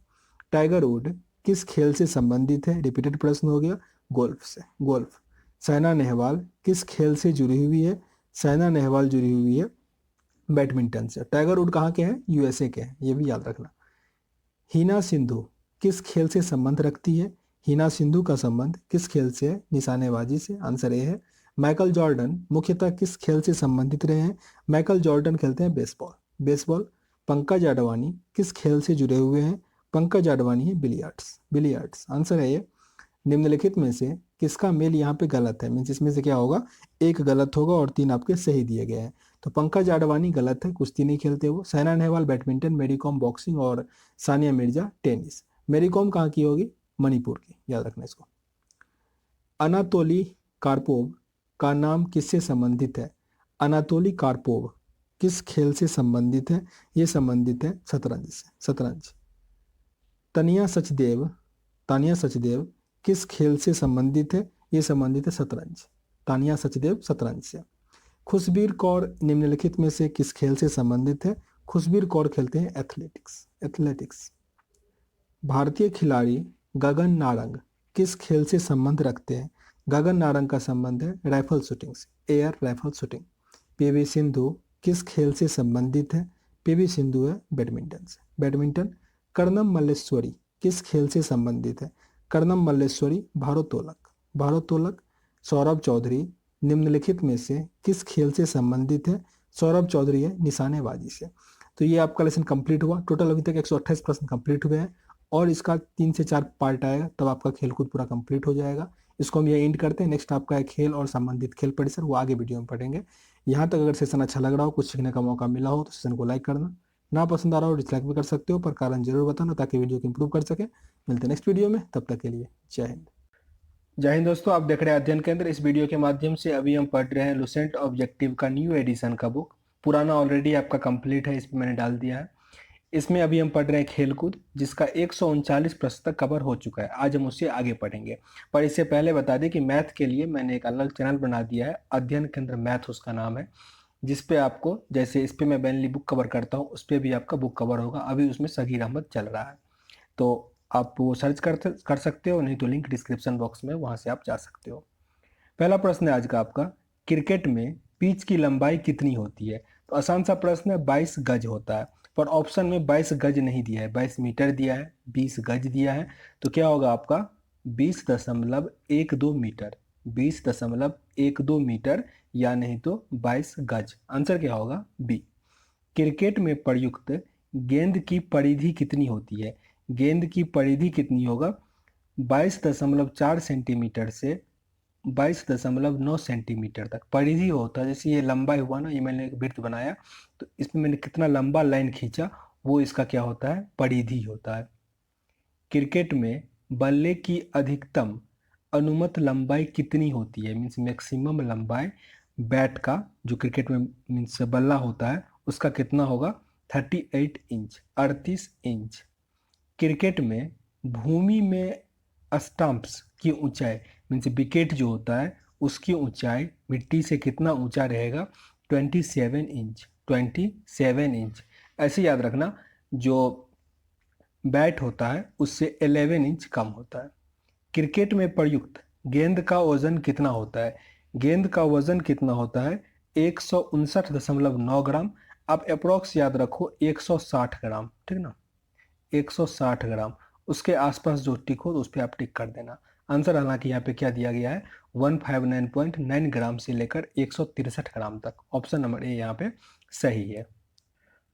टाइगर वुड किस खेल से संबंधित है? रिपीटेड प्रश्न हो गया, गोल्फ से, गोल्फ। साइना नेहवाल किस खेल से जुड़ी हुई है? साइना नेहवाल जुड़ी हुई है बैडमिंटन से। टाइगर वुड कहाँ के हैं? यूएसए के हैं, ये भी याद रखना। हिना सिंधु किस खेल से संबंध रखती है? हिना सिंधु का संबंध किस खेल से है? निशानेबाजी से। आंसर ए है। माइकल जॉर्डन मुख्यतः किस खेल से संबंधित रहे हैं? माइकल जॉर्डन खेलते हैं बेसबॉल, बेसबॉल। पंकज अडवाणी किस खेल से जुड़े हुए हैं? पंकज अडवाणी है बिलियर्ड्स, बिलियर्ड्स। आंसर है ये। निम्नलिखित में से किसका मेल यहाँ पे गलत है? मीन्स इसमें से क्या होगा? एक गलत होगा और 3 आपके सही दिए गए हैं। तो पंकज आडवाणी गलत है, कुश्ती नहीं खेलते वो। साइना नेहवाल बैडमिंटन, मेरी कॉम बॉक्सिंग और सानिया मिर्जा टेनिस। मेरी कॉम कहाँ की होगी? मणिपुर की, याद रखना इसको। अनातोली कार्पोव का नाम किससे संबंधित है? अनातोली कार्पोव किस खेल से संबंधित है? ये संबंधित है शतरंज से, शतरंज। तनिया सचदेव, तानिया सचदेव किस खेल से संबंधित है? ये संबंधित है शतरंज। तानिया सचदेव शतरंज से। खुशबीर कौर निम्नलिखित में से किस खेल से संबंधित है? खुशबीर कौर खेलते हैं एथलेटिक्स, एथलेटिक्स। भारतीय खिलाड़ी गगन नारंग किस खेल से संबंध रखते हैं? गगन नारंग का संबंध है राइफल शूटिंग से, air rifle shooting. PV Sindhu किस खेल से संबंधित है? पीवी सिंधु है बैडमिंटन से, बैडमिंटन। कर्णम मल्लेश्वरी किस खेल से संबंधित है? कर्णम मल्लेश्वरी भारोत्तोलक, भारोत्तोलक। सौरभ चौधरी निम्नलिखित में से किस खेल से संबंधित है? सौरभ चौधरी है निशानेबाजी से। तो ये आपका लेसन कंप्लीट हुआ। टोटल अभी तक 128 प्रश्न कंप्लीट हुए हैं और इसका 3 से 4 पार्ट आएगा, तब आपका खेल कूद पूरा कंप्लीट हो जाएगा। इसको हम ये एंड करते हैं। नेक्स्ट आपका है खेल और संबंधित खेल परिसर, वो आगे वीडियो में पढ़ेंगे। यहाँ तक अगर सेशन अच्छा लग रहा हो, कुछ सीखने का मौका मिला हो तो सेशन को लाइक करना, ना पसंद आ रहा हो डिसलाइक भी कर सकते हो, पर कारण जरूर बताना ताकि वीडियो को इंप्रूव कर सके। मिलते हैं नेक्स्ट वीडियो में, तब तक के लिए जय हिंद। जय हिंद दोस्तों, आप देख रहे हैं अध्ययन केंद्र। इस वीडियो के माध्यम से अभी हम पढ़ रहे हैं लुसेंट ऑब्जेक्टिव का न्यू एडिशन का बुक। पुराना ऑलरेडी आपका कंप्लीट है, इसमें मैंने डाल दिया है। इसमें अभी हम पढ़ रहे हैं खेलकूद, जिसका 139 प्रश्न तक कवर हो चुका है। आज हम उससे आगे पढ़ेंगे, पर इससे पहले बता दें कि मैथ के लिए मैंने एक अलग चैनल बना दिया है, अध्ययन केंद्र मैथ उसका नाम है, जिस पे आपको, जैसे इस पे मैं मेनली बुक कवर करता हूँ, उस पर भी आपका बुक कवर होगा। अभी उसमें सगीर अहमद चल रहा है, तो आप वो सर्च कर सकते हो, नहीं तो लिंक डिस्क्रिप्शन बॉक्स में, वहाँ से आप जा सकते हो। पहला प्रश्न है आज का आपका, क्रिकेट में पिच की लंबाई कितनी होती है? तो आसान सा प्रश्न है, 22 गज होता है, पर ऑप्शन में 22 गज नहीं दिया है, 22 मीटर दिया है, 20 गज दिया है। तो क्या होगा आपका 20.12 मीटर, 20.12 मीटर, या नहीं तो 22 गज। आंसर क्या होगा? बी। क्रिकेट में प्रयुक्त गेंद की परिधि कितनी होती है? गेंद की परिधि कितनी होगा? 22.4 सेंटीमीटर से 22.9 सेंटीमीटर तक परिधि होता है। जैसे ये लंबाई हुआ ना, ये मैंने एक वृत्त बनाया, तो इसमें मैंने कितना लंबा लाइन खींचा, वो इसका क्या होता है? परिधि होता है। क्रिकेट में बल्ले की अधिकतम अनुमत लंबाई कितनी होती है? मीन्स मैक्सिमम लंबाई बैट का, जो क्रिकेट में मीन्स बल्ला होता है, उसका कितना होगा? 38 इंच, 38 इंच। क्रिकेट में भूमि में स्टंप्स की ऊंचाई, मीन्स विकेट जो होता है उसकी ऊंचाई मिट्टी से कितना ऊंचा रहेगा? 27 इंच, 27 इंच। ऐसे याद रखना, जो बैट होता है उससे 11 इंच कम होता है। क्रिकेट में प्रयुक्त गेंद का वजन कितना होता है? गेंद का वजन कितना होता है? 159.9 ग्राम। आप अप्रोक्स याद रखो 160 ग्राम, ठीक ना, 160 ग्राम। उसके आसपास जो टिक हो तो उस पर आप टिक कर देना। आंसर हालांकि यहाँ पे क्या दिया गया है? 159.9 ग्राम से लेकर 163 ग्राम तक। ऑप्शन नंबर ए यहाँ पे सही है।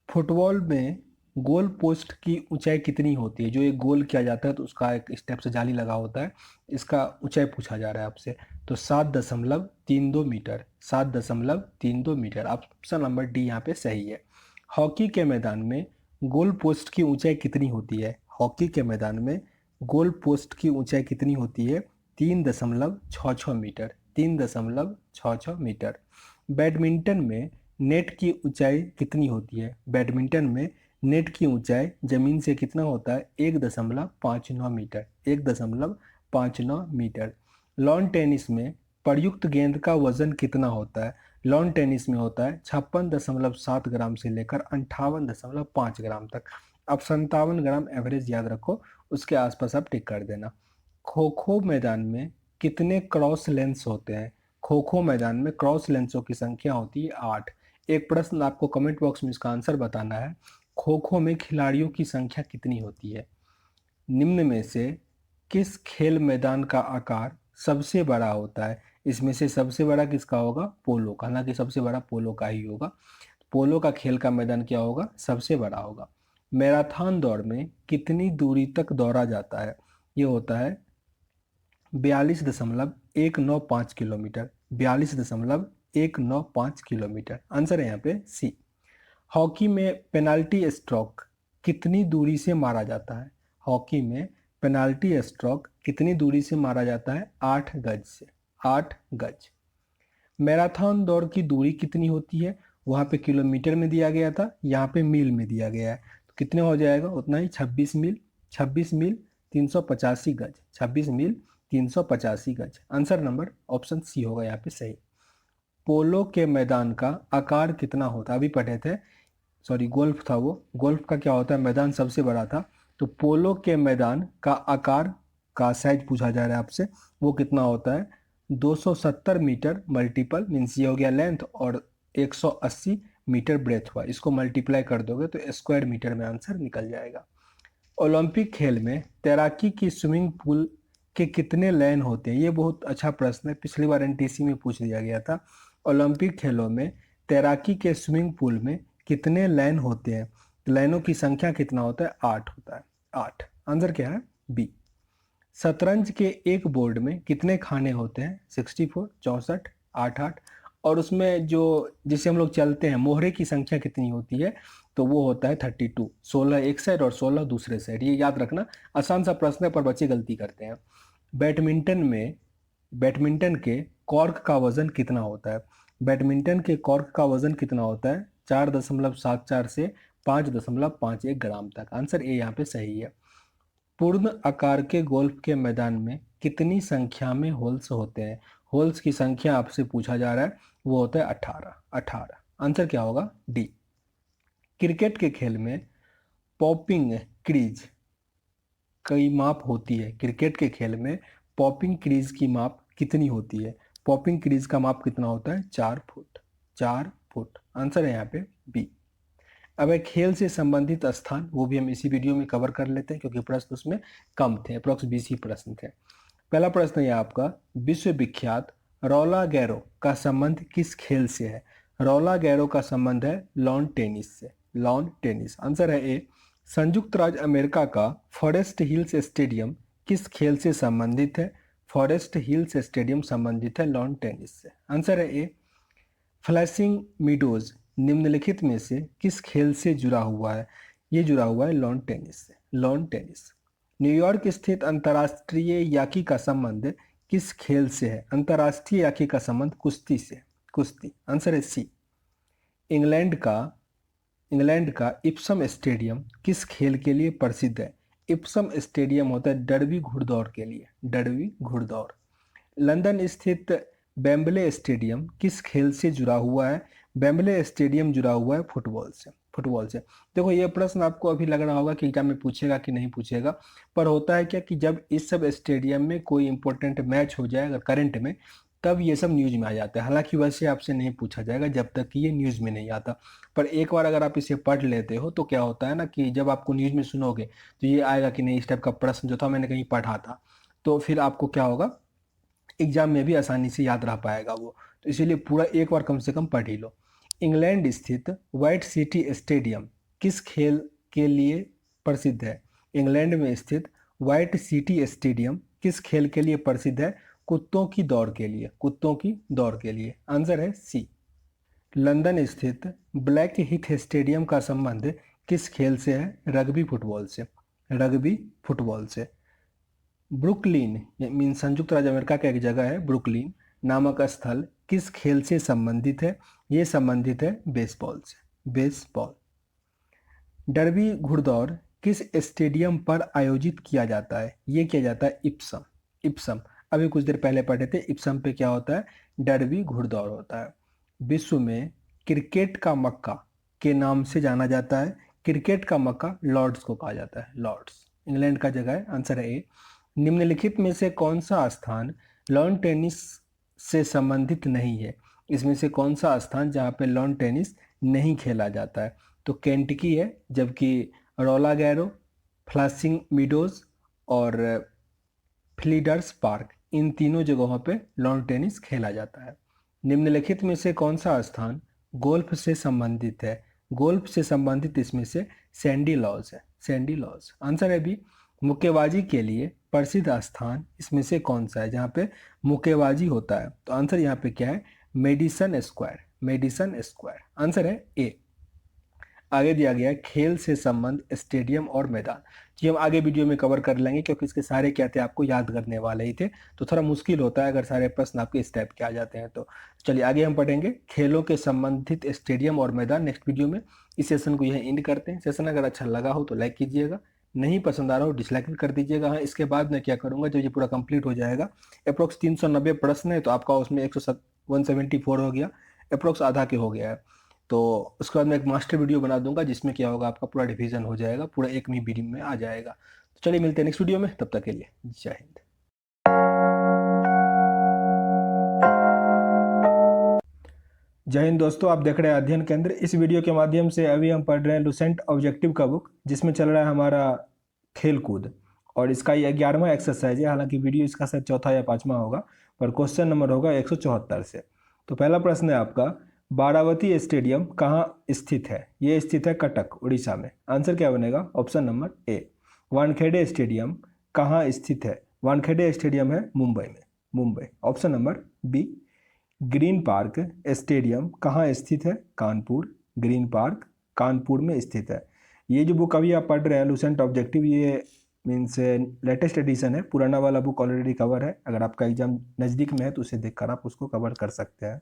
फुटबॉल में गोल पोस्ट की ऊंचाई कितनी होती है? जो एक गोल किया जाता है तो उसका एक स्टेप से जाली लगा होता है, इसका ऊंचाई पूछा जा रहा है आपसे। तो 7.32 metre, 7.32 metre. Option number D यहाँ पे सही है। हॉकी के मैदान में गोल पोस्ट की ऊंचाई कितनी होती है? हॉकी के मैदान में गोल पोस्ट की ऊंचाई कितनी होती है? 3.66 मीटर, 3.66 मीटर। बैडमिंटन में नेट की ऊंचाई कितनी होती है? बैडमिंटन में नेट की ऊंचाई जमीन से कितना होता है? 1.59 मीटर, 1.59 मीटर। लॉन टेनिस में प्रयुक्त गेंद का वजन कितना होता है? लॉन टेनिस में होता है 56.7 ग्राम से लेकर 58.5 ग्राम तक। अब 57 ग्राम एवरेज याद रखो, उसके आसपास आप टिक कर देना। खो खो मैदान में कितने क्रॉस लेंस होते हैं? खो खो मैदान में क्रॉस लेंसों की संख्या होती है 8। एक प्रश्न आपको कमेंट बॉक्स में इसका आंसर बताना है। खो खो में खिलाड़ियों की संख्या कितनी होती है? निम्न में से किस खेल मैदान का आकार सबसे बड़ा होता है? इसमें से सबसे बड़ा किसका होगा? पोलो का। हालांकि सबसे बड़ा पोलो का ही होगा। पोलो का खेल का मैदान क्या होगा? सबसे बड़ा होगा। मैराथन दौड़ में कितनी दूरी तक दौड़ा जाता है? ये होता है 42.195 किलोमीटर। 42.195 किलोमीटर। आंसर है यहाँ पे सी। हॉकी में पेनाल्टी स्ट्रोक कितनी दूरी से मारा जाता है? हॉकी में पेनाल्टी स्ट्रोक कितनी दूरी से मारा जाता है? 8 गज से। 8 गज। मैराथन दौड़ की दूरी कितनी होती है? वहाँ पे किलोमीटर में दिया गया था, यहाँ पे मील में दिया गया है। तो कितने हो जाएगा? उतना ही, 26 मील। 26 मील 385 गज। 26 मील 385 गज। आंसर नंबर ऑप्शन सी होगा यहाँ पे सही। पोलो के मैदान का आकार कितना होता है? अभी पढ़े थे, सॉरी गोल्फ था वो। गोल्फ का क्या होता है? मैदान सबसे बड़ा था। तो पोलो के मैदान का आकार का साइज पूछा जा रहा है आपसे, वो कितना होता है? 270 मीटर मल्टीपल मीन्स ये हो गया लेंथ, और 180 मीटर ब्रेथ हुआ। इसको मल्टीप्लाई कर दोगे तो स्क्वायर मीटर में आंसर निकल जाएगा। ओलंपिक खेल में तैराकी की स्विमिंग पूल के कितने लेन होते हैं? ये बहुत अच्छा प्रश्न है, पिछली बार एनटीसी में पूछ दिया गया था। ओलंपिक खेलों में तैराकी के स्विमिंग पूल में कितने लेन होते हैं? लाइनों की संख्या कितना होता है? 8 होता है। 8। आंसर क्या है? बी। शतरंज के एक बोर्ड में कितने खाने होते हैं? 64, 64, 8, 8। और उसमें जो जिसे हम लोग चलते हैं, मोहरे की संख्या कितनी होती है? तो वो होता है 32। 16 एक साइड और 16 दूसरे साइड। ये याद रखना, आसान सा प्रश्न है पर बच्चे गलती करते हैं। बैडमिंटन के कॉर्क का वजन कितना होता है? बैडमिंटन के कॉर्क का वजन कितना होता है? 4.74 से 5.51 ग्राम तक। आंसर ए यहाँ पे सही है। पूर्ण आकार के गोल्फ के मैदान में कितनी संख्या में होल्स होते हैं? होल्स की संख्या आपसे पूछा जा रहा है, वो होता है 18। 18। आंसर क्या होगा? डी। क्रिकेट के खेल में पॉपिंग क्रीज कई माप होती है। क्रिकेट के खेल में पॉपिंग क्रीज की माप कितनी होती है? पॉपिंग क्रीज का माप कितना होता है? 4 फुट। 4 फुट। आंसर है यहाँ पे बी। अब एक खेल से संबंधित स्थान, वो भी हम इसी वीडियो में कवर कर लेते हैं क्योंकि प्रश्न उसमें कम थे, अप्रोक्स 20 ही प्रश्न थे। पहला प्रश्न है आपका, विश्व विख्यात रौला गैरो का संबंध किस खेल से है? रौला गैरो का संबंध है लॉन टेनिस से। Lawn tennis. आंसर है ए। संयुक्त राज्य अमेरिका का फॉरेस्ट हिल्स स्टेडियम किस खेल से संबंधित है? फॉरेस्ट हिल्स स्टेडियम संबंधित है लॉन टेनिस से। आंसर है ए। फ्लैशिंग मीडोज निम्नलिखित में से किस खेल से जुड़ा हुआ है? ये जुड़ा हुआ है लॉन टेनिस से। Lawn tennis. न्यूयॉर्क स्थित अंतर्राष्ट्रीय याकी का संबंध किस खेल से है? अंतर्राष्ट्रीय याकी का संबंध कुश्ती से। कुश्ती। आंसर है सी। इंग्लैंड का इप्सम स्टेडियम किस खेल के लिए प्रसिद्ध है? इप्सम स्टेडियम होता है डर्बी घुड़दौड़ के लिए। डर्बी घुड़दौड़। लंदन स्थित वेम्बले स्टेडियम किस खेल से जुड़ा हुआ है? वेम्बले स्टेडियम जुड़ा हुआ है फुटबॉल से। फुटबॉल से। देखो ये प्रश्न आपको अभी लग रहा होगा कि एग्जाम में पूछेगा कि नहीं पूछेगा, पर होता है क्या कि जब इस सब स्टेडियम में कोई इंपॉर्टेंट मैच हो जाए अगर करंट में, तब ये सब न्यूज में आ जाता है। हालांकि वैसे आपसे नहीं पूछा जाएगा जब तक कि ये न्यूज में नहीं आता, पर एक बार अगर आप इसे पढ़ लेते हो तो क्या होता है ना कि जब आपको न्यूज में सुनोगे तो ये आएगा कि नहीं, इस टाइप का प्रश्न जो था मैंने कहीं पढ़ा था, तो फिर आपको क्या होगा, एग्जाम में भी आसानी से याद रह पाएगा वो। तो इसीलिए पूरा एक बार कम से कम पढ़ ही लो। इंग्लैंड स्थित व्हाइट सिटी स्टेडियम किस खेल के लिए प्रसिद्ध है? इंग्लैंड में स्थित व्हाइट सिटी स्टेडियम किस खेल के लिए प्रसिद्ध है? कुत्तों की दौड़ के लिए। कुत्तों की दौड़ के लिए। आंसर है सी। लंदन स्थित ब्लैक हीथ स्टेडियम का संबंध किस खेल से है? रग्बी फुटबॉल से। रग्बी फुटबॉल से। ब्रुकलिन मीन संयुक्त राज्य अमेरिका का एक जगह है ब्रुकलिन। नामक स्थल किस खेल से संबंधित है? ये संबंधित है बेसबॉल से, बेसबॉल। डर्बी घुड़दौड़ किस स्टेडियम पर आयोजित किया जाता है? ये किया जाता है इप्सम, इप्सम। अभी कुछ देर पहले पढ़े थे, इप्सम पे क्या होता है? डर्बी घुड़दौड़ होता है। विश्व में क्रिकेट का मक्का के नाम से जाना जाता है। क्रिकेट का मक्का लॉर्ड्स को कहा जाता है, लॉर्ड्स, इंग्लैंड का जगह है। आंसर है ए। निम्नलिखित में से कौन सा स्थान लॉन टेनिस से संबंधित नहीं है? इसमें से कौन सा स्थान जहाँ पे लॉन टेनिस नहीं खेला जाता है? तो केंटकी है, जबकि रोला गैरो, फ्लासिंग मीडोज और फ्लीडर्स पार्क, इन तीनों जगहों पे लॉन टेनिस खेला जाता है। निम्नलिखित में से कौन सा स्थान गोल्फ से संबंधित है? गोल्फ से संबंधित इसमें से सैंडी लॉज है, सैंडी लॉज। आंसर है बी। मुक्केबाजी के लिए प्रसिद्ध स्थान इसमें से कौन सा है जहाँ पे मुक्केबाजी होता है? तो आंसर यहाँ पे क्या है? Madison Square, Madison Square. Answer है ए। आगे दिया गया है खेल से संबंध स्टेडियम और मैदान। जी हम आगे वीडियो में कवर कर लेंगे, क्योंकि इसके सारे क्या थे आपको याद करने वाले ही थे, तो थोड़ा मुश्किल होता है अगर सारे प्रश्न आपके इस टाइप के आ जाते हैं। तो चलिए आगे हम पढ़ेंगे खेलों के संबंधित स्टेडियम और मैदान नेक्स्ट वीडियो में। इस सेशन को यहीं एंड करते हैं। सेशन अगर अच्छा लगा हो तो लाइक कीजिएगा, नहीं पसंद आ रहा हो डिसलाइक भी कर दीजिएगा। हाँ, इसके बाद मैं क्या करूँगा, जब ये पूरा कंप्लीट हो जाएगा, अप्रोक्स 390 प्रश्न है, तो आपका उसमें 174 हो गया, अप्रोक्स आधा के हो गया है। तो उसके बाद मैं एक मास्टर वीडियो बना दूंगा, जिसमें क्या होगा आपका पूरा रिवीजन हो जाएगा, पूरा एक में वीडियो में आ जाएगा। तो चलिए मिलते हैं नेक्स्ट वीडियो में, तब तक के लिए जय हिंद। जय हिंद दोस्तों, आप देख रहे हैं अध्ययन केंद्र। इस वीडियो के माध्यम से अभी हम पढ़ रहे हैं लुसेंट ऑब्जेक्टिव का बुक, जिसमें चल रहा है हमारा खेल कूद, और इसका ये 11वां एक्सरसाइज है। हालांकि वीडियो इसका शायद चौथा या 5वां होगा, पर क्वेश्चन नंबर होगा 174 से। तो पहला प्रश्न है आपका, बारावती स्टेडियम कहाँ स्थित है? ये स्थित है कटक, उड़ीसा में। आंसर क्या बनेगा? Option number A. Wankhede stadium कहाँ स्थित है? वानखेड़े स्टेडियम है मुंबई में, Mumbai. Option number B. Green Park stadium कहाँ स्थित है? कानपुर। ग्रीन पार्क कानपुर में स्थित है। ये जो बुक अभी आप पढ़ रहे हैं लुसेंट ऑब्जेक्टिव, ये मीन्स लेटेस्ट एडिशन है, पुराना वाला बुक ऑलरेडी कवर है। अगर आपका एग्जाम नज़दीक में है तो उसे देखकर आप उसको कवर कर सकते हैं।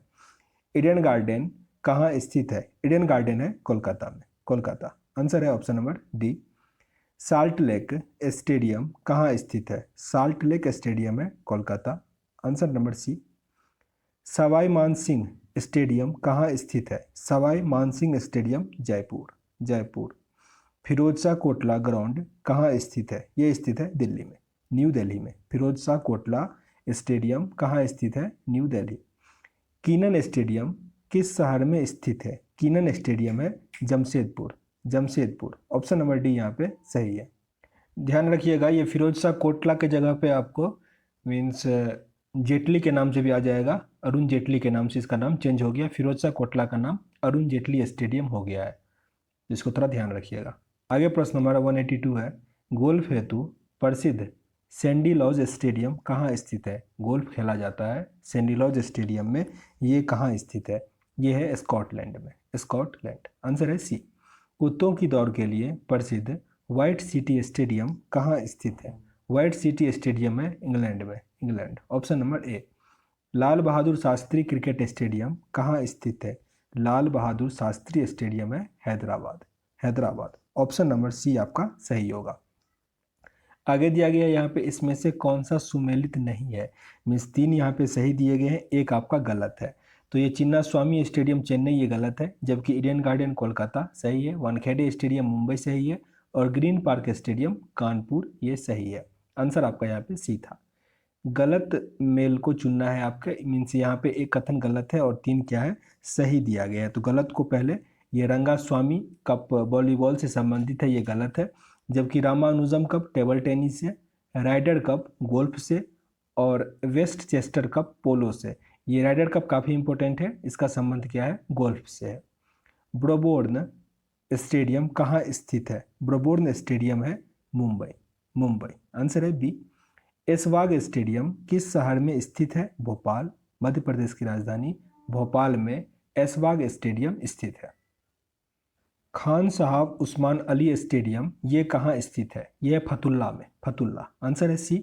ईडन गार्डन कहाँ स्थित है? ईडन गार्डन है कोलकाता में, कोलकाता। आंसर है option number D. Salt Lake stadium कहाँ स्थित है? साल्ट लेक स्टेडियम है Kolkata. Answer number C. Sawai Mansingh stadium कहाँ स्थित है? सवाई मानसिंह स्टेडियम जयपुर, जयपुर। फिरोज शाह कोटला ग्राउंड कहाँ स्थित है? ये स्थित है दिल्ली में, न्यू दिल्ली में। फिरोज शाह कोटला स्टेडियम कहाँ स्थित है? न्यू दिल्ली। कीनन स्टेडियम किस शहर में स्थित है? कीनन स्टेडियम है Jamshedpur, Jamshedpur. Option number D यहाँ पे सही है। ध्यान रखिएगा, ये फिरोज शाह कोटला के जगह पे आपको मीन्स जेटली के नाम से भी आ जाएगा, अरुण जेटली के नाम से इसका नाम चेंज हो गया। फिरोज शाह कोटला का नाम अरुण जेटली स्टेडियम हो गया है, इसको थोड़ा ध्यान रखिएगा। आगे प्रश्न हमारा 182 है, गोल्फ हेतु प्रसिद्ध सैंडी लॉज स्टेडियम कहाँ स्थित है? गोल्फ खेला जाता है सैंडी लॉज स्टेडियम में, ये कहाँ स्थित है? ये है स्कॉटलैंड में, स्कॉटलैंड। आंसर है सी। कुत्तों की दौड़ के लिए प्रसिद्ध व्हाइट सिटी स्टेडियम कहाँ स्थित है? व्हाइट सिटी स्टेडियम है इंग्लैंड में, England. Option number A. Lal Bahadur Shastri cricket stadium कहाँ स्थित है? लाल बहादुर शास्त्री स्टेडियम है Hyderabad, Hyderabad. Option number C आपका सही होगा। आगे दिया गया यहाँ पे इसमें से कौन सा सुमेलित नहीं है? मीन्स 3 यहाँ पे सही दिए गए हैं, एक आपका गलत है। तो ये चिन्ना स्वामी स्टेडियम चेन्नई ये गलत है, जबकि ईडन गार्डन कोलकाता सही है, वानखेड़े स्टेडियम मुंबई सही है, और ग्रीन पार्क स्टेडियम कानपुर ये सही है। आंसर आपका यहाँ पे सी था। गलत मेल को चुनना है आपके, मीन्स यहाँ पे एक कथन गलत है और 3 क्या है सही दिया गया है। तो गलत को पहले, ये रंगास्वामी कप वॉलीबॉल से संबंधित है, ये गलत है, जबकि रामानुजम कप टेबल टेनिस से, राइडर कप गोल्फ से, और वेस्ट चेस्टर कप पोलो से। ये राइडर कप काफ़ी इंपॉर्टेंट है, इसका संबंध क्या है? गोल्फ से है। ब्रोबोर्न स्टेडियम कहाँ स्थित है? ब्रोबोर्न स्टेडियम है मुंबई, मुंबई। आंसर है बी। ऐशबाग स्टेडियम किस शहर में स्थित है? भोपाल, मध्य प्रदेश की राजधानी भोपाल में ऐशबाग स्टेडियम स्थित है। खान साहब उस्मान अली स्टेडियम ये कहाँ स्थित है? यह फतुल्ला में, फतुल्ला। आंसर है C.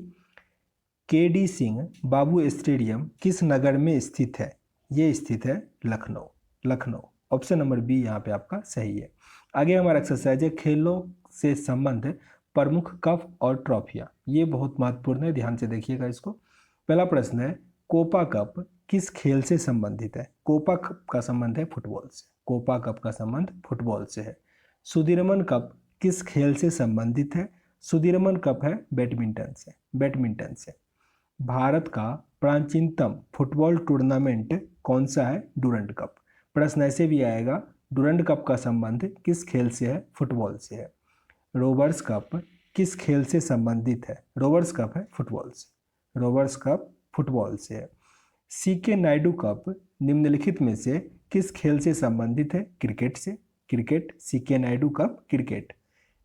KD Singh Babu stadium किस नगर में स्थित है? ये स्थित है Lucknow. Lucknow, option number B यहाँ पे आपका सही है। आगे हमारा एक्सरसाइज है खेलों से संबंध प्रमुख कप और ट्रॉफियाँ। ये बहुत महत्वपूर्ण है, ध्यान से देखिएगा इसको। पहला प्रश्न है कोपा कप किस खेल से संबंधित है? कोपा कप का संबंध है फुटबॉल से। कोपा कप का संबंध फुटबॉल से है। सुदीरमन कप किस खेल से संबंधित है? सुदीरमन कप है बैडमिंटन से। बैडमिंटन से। भारत का प्राचीनतम फुटबॉल टूर्नामेंट कौन सा है? Durand cup. प्रश्न ऐसे भी आएगा डूरंड कप का संबंध किस खेल से है? फुटबॉल से है। रोवर्स कप किस खेल से संबंधित है? रोवर्स कप है फुटबॉल से। रोवर्स कप फुटबॉल से है। सीके नायडू कप निम्नलिखित में से किस खेल से संबंधित है? क्रिकेट से। Cricket. CK Naidu cup cricket.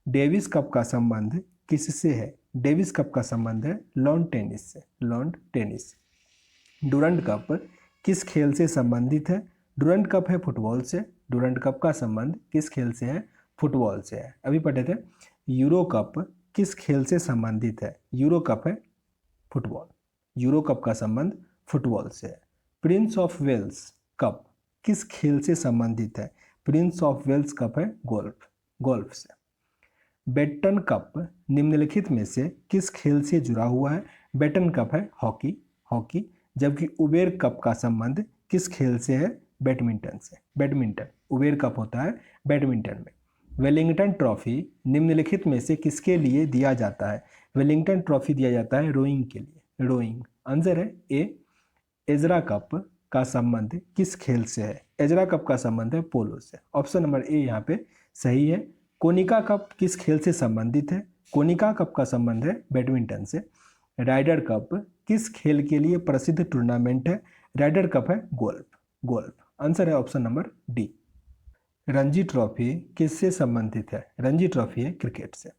Davis cup का संबंध किससे है? डेविस कप का संबंध है लॉन टेनिस से। Lawn tennis. डूरंड कप किस खेल से संबंधित है? डूरंड कप है फुटबॉल से। डूरंड कप का संबंध किस खेल से है? फुटबॉल से है। अभी पढ़े थे यूरो कप किस खेल से संबंधित है? यूरो कप है फुटबॉल। यूरो कप का संबंध फुटबॉल से है। प्रिंस ऑफ वेल्स कप किस खेल से संबंधित है? प्रिंस ऑफ वेल्स कप है गोल्फ। गोल्फ से। बेटन कप निम्नलिखित में से किस खेल से जुड़ा हुआ है? बेटन कप है हॉकी। हॉकी। जबकि उबेर कप का संबंध किस खेल से है? बैडमिंटन से। बैडमिंटन। उबेर कप होता है बैडमिंटन में। वेलिंगटन ट्रॉफी निम्नलिखित में से किसके लिए दिया जाता है? वेलिंगटन ट्रॉफी दिया जाता है रोइंग के लिए। रोइंग। आंसर है ए। एजरा कप का संबंध किस खेल से है? एजरा कप का संबंध है पोलो से। ऑप्शन नंबर ए यहाँ पे सही है। कोनिका कप किस खेल से संबंधित है? कोनिका कप का संबंध है बैडमिंटन से। राइडर कप किस खेल के लिए प्रसिद्ध टूर्नामेंट है? राइडर कप है गोल्फ। गोल्फ। आंसर है option number D. Ranji trophy किससे संबंधित है? रणजी ट्रॉफी है क्रिकेट से।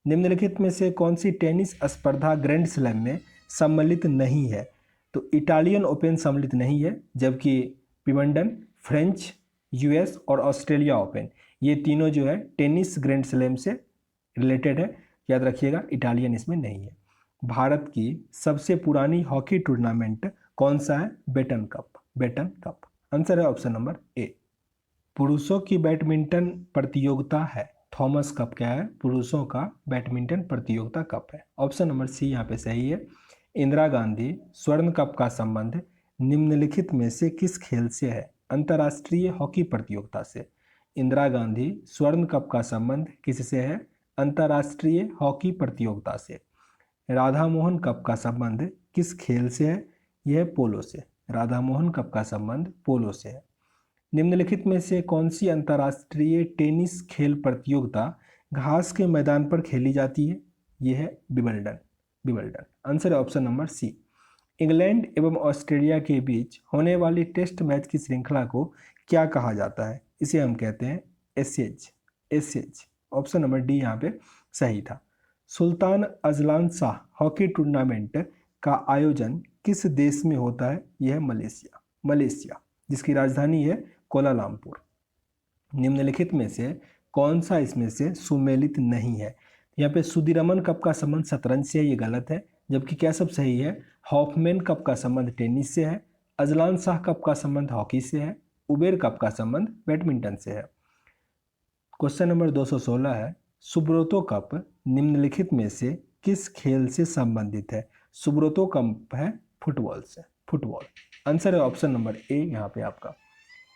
निम्नलिखित में से कौन सी टेनिस स्पर्धा ग्रैंड स्लैम में सम्मिलित नहीं है? तो इटालियन ओपन सम्मिलित नहीं है, जबकि विंबलडन, फ्रेंच, यूएस और ऑस्ट्रेलिया ओपन ये तीनों जो है टेनिस ग्रैंड स्लैम से रिलेटेड है। याद रखिएगा इटालियन इसमें नहीं है। भारत की सबसे पुरानी हॉकी टूर्नामेंट कौन सा है? Beighton cup. Beighton cup. Answer है ऑप्शन नंबर ए। पुरुषों की बैडमिंटन प्रतियोगिता है थॉमस कप। क्या है? पुरुषों का बैडमिंटन प्रतियोगिता कप है। ऑप्शन नंबर सी यहाँ पे सही है। इंदिरा गांधी स्वर्ण कप का संबंध निम्नलिखित में से किस खेल से है? अंतर्राष्ट्रीय हॉकी प्रतियोगिता से। इंदिरा गांधी स्वर्ण कप का संबंध किससे है? अंतर्राष्ट्रीय हॉकी प्रतियोगिता से। राधा मोहन कप का संबंध किस खेल से है? यह पोलो से। राधा मोहन कप का संबंध पोलो से है। निम्नलिखित में से कौन सी अंतर्राष्ट्रीय टेनिस खेल प्रतियोगिता घास के मैदान पर खेली जाती है? यह है विंबलडन। विंबलडन। आंसर है ऑप्शन नंबर सी। इंग्लैंड एवं ऑस्ट्रेलिया के बीच होने वाली टेस्ट मैच की श्रृंखला को क्या कहा जाता है? इसे हम कहते हैं Ashes. Ashes. Option number D यहाँ पे सही था। Sultan Azlan Shah hockey tournament का आयोजन किस देश में होता है? यह है मलेशिया। मलेशिया, जिसकी राजधानी है कोलालमपुर। निम्नलिखित में से कौन सा इसमें से सुमेलित नहीं है? यहाँ पे सुदीरमन कप का संबंध शतरंज से है, ये गलत है। जबकि क्या सब सही है? हॉफमैन कप का संबंध टेनिस से है। अजलान शाह कप का संबंध हॉकी से है। उबेर कप का संबंध बैडमिंटन से है। क्वेश्चन नंबर 216 है सुब्रतो कप निम्नलिखित में से किस खेल से संबंधित है? सुब्रतो कप है फुटबॉल से। फुटबॉल। आंसर है ऑप्शन नंबर ए यहाँ पे आपका।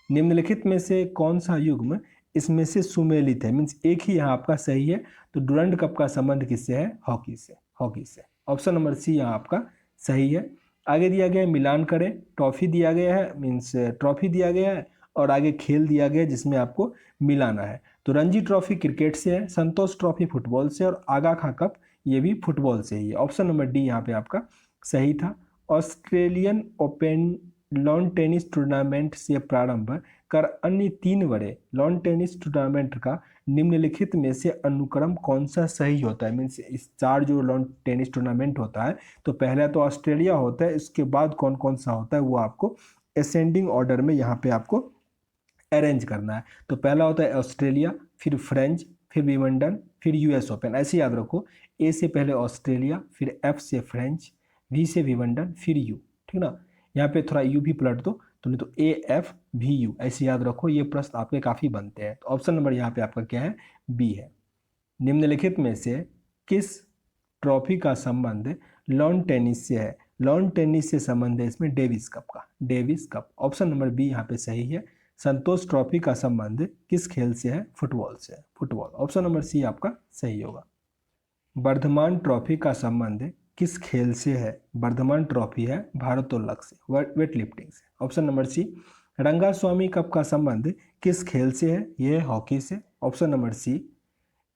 निम्नलिखित में से कौन सा युग्म इसमें से सुमेलित है? मीन्स एक ही यहाँ आपका सही है। तो डूरंड कप का संबंध किससे है? हॉकी से। हॉकी से। ऑप्शन नंबर सी यहाँ आपका सही है। आगे दिया गया है मिलान करें। ट्रॉफी दिया गया है, मीन्स ट्रॉफी दिया गया है और आगे खेल दिया गया है जिसमें आपको मिलाना है। तो रणजी ट्रॉफी क्रिकेट से है, संतोष ट्रॉफी फुटबॉल से और आगा खां कप ये भी फुटबॉल से ही है। ऑप्शन नंबर डी यहाँ पे आपका सही था। Australian open lawn tennis tournament से प्रारंभ कर अन्य 3 बड़े लॉन टेनिस टूर्नामेंट का निम्नलिखित में से अनुक्रम कौन सा सही होता है? मीन्स इस 4 जो लॉन टेनिस टूर्नामेंट होता है तो पहला तो ऑस्ट्रेलिया होता है, इसके बाद कौन कौन सा होता है वो आपको असेंडिंग ऑर्डर में यहाँ पे आपको अरेंज करना है। तो पहला होता है ऑस्ट्रेलिया, फिर फ्रेंच, फिर विंबलडन, फिर यूएस ओपन। ऐसे याद रखो, ए से पहले ऑस्ट्रेलिया, फिर एफ से फ्रेंच, वी से भिवंडन फिर यू, ठीक ना। यहाँ पे थोड़ा यू भी पलट दो तो नहीं तो AFVU ऐसे याद रखो, ये प्रश्न आपके काफ़ी बनते हैं। तो ऑप्शन नंबर यहाँ पे आपका क्या है, बी है। निम्नलिखित में से किस ट्रॉफी का संबंध लॉन टेनिस से है। लॉन टेनिस से संबंध है इसमें डेविस कप का, Davis cup. Option number B यहाँ पे सही है। संतोष ट्रॉफी का संबंध किस खेल से है, फुटबॉल से है, फुटबॉल। ऑप्शन नंबर सी आपका सही होगा। वर्धमान ट्रॉफी का संबंध किस खेल से है। वर्धमान ट्रॉफी है भारोत्तोलक से, वेट लिफ्टिंग से। Option number C. Rangaswamy cup का संबंध किस खेल से है, यह है हॉकी से। Option number C.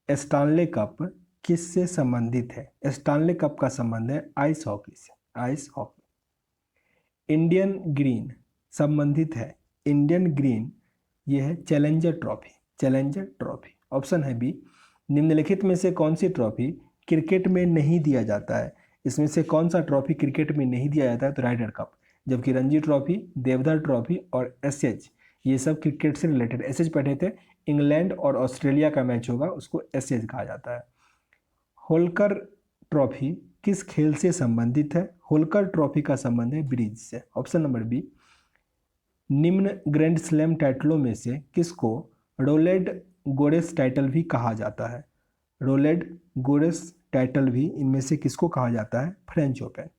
Stanley cup किस से संबंधित है। स्टानले कप का संबंध है आइस हॉकी से, आइस हॉकी। इंडियन ग्रीन संबंधित है। इंडियन ग्रीन ये है Challenger trophy, Challenger trophy. Option है बी। निम्नलिखित में से कौन सी ट्रॉफी क्रिकेट में नहीं दिया जाता है। इसमें से कौन सा ट्रॉफी क्रिकेट में नहीं दिया जाता है, तो राइडर कप। जबकि रणजी ट्रॉफी, देवधर ट्रॉफी और एसएच ये सब क्रिकेट से रिलेटेड। एसएच पढ़े थे, इंग्लैंड और ऑस्ट्रेलिया का मैच होगा उसको एसएच कहा जाता है। होलकर ट्रॉफी किस खेल से संबंधित है। होलकर ट्रॉफी का संबंध है ब्रिज से। Option number B. निम्न ग्रैंड स्लैम टाइटलों में से किसको रोलेड गोरेस टाइटल भी कहा जाता है। रोलेड गोरेस टाइटल भी इनमें से किसको कहा जाता है, फ्रेंच ओपन,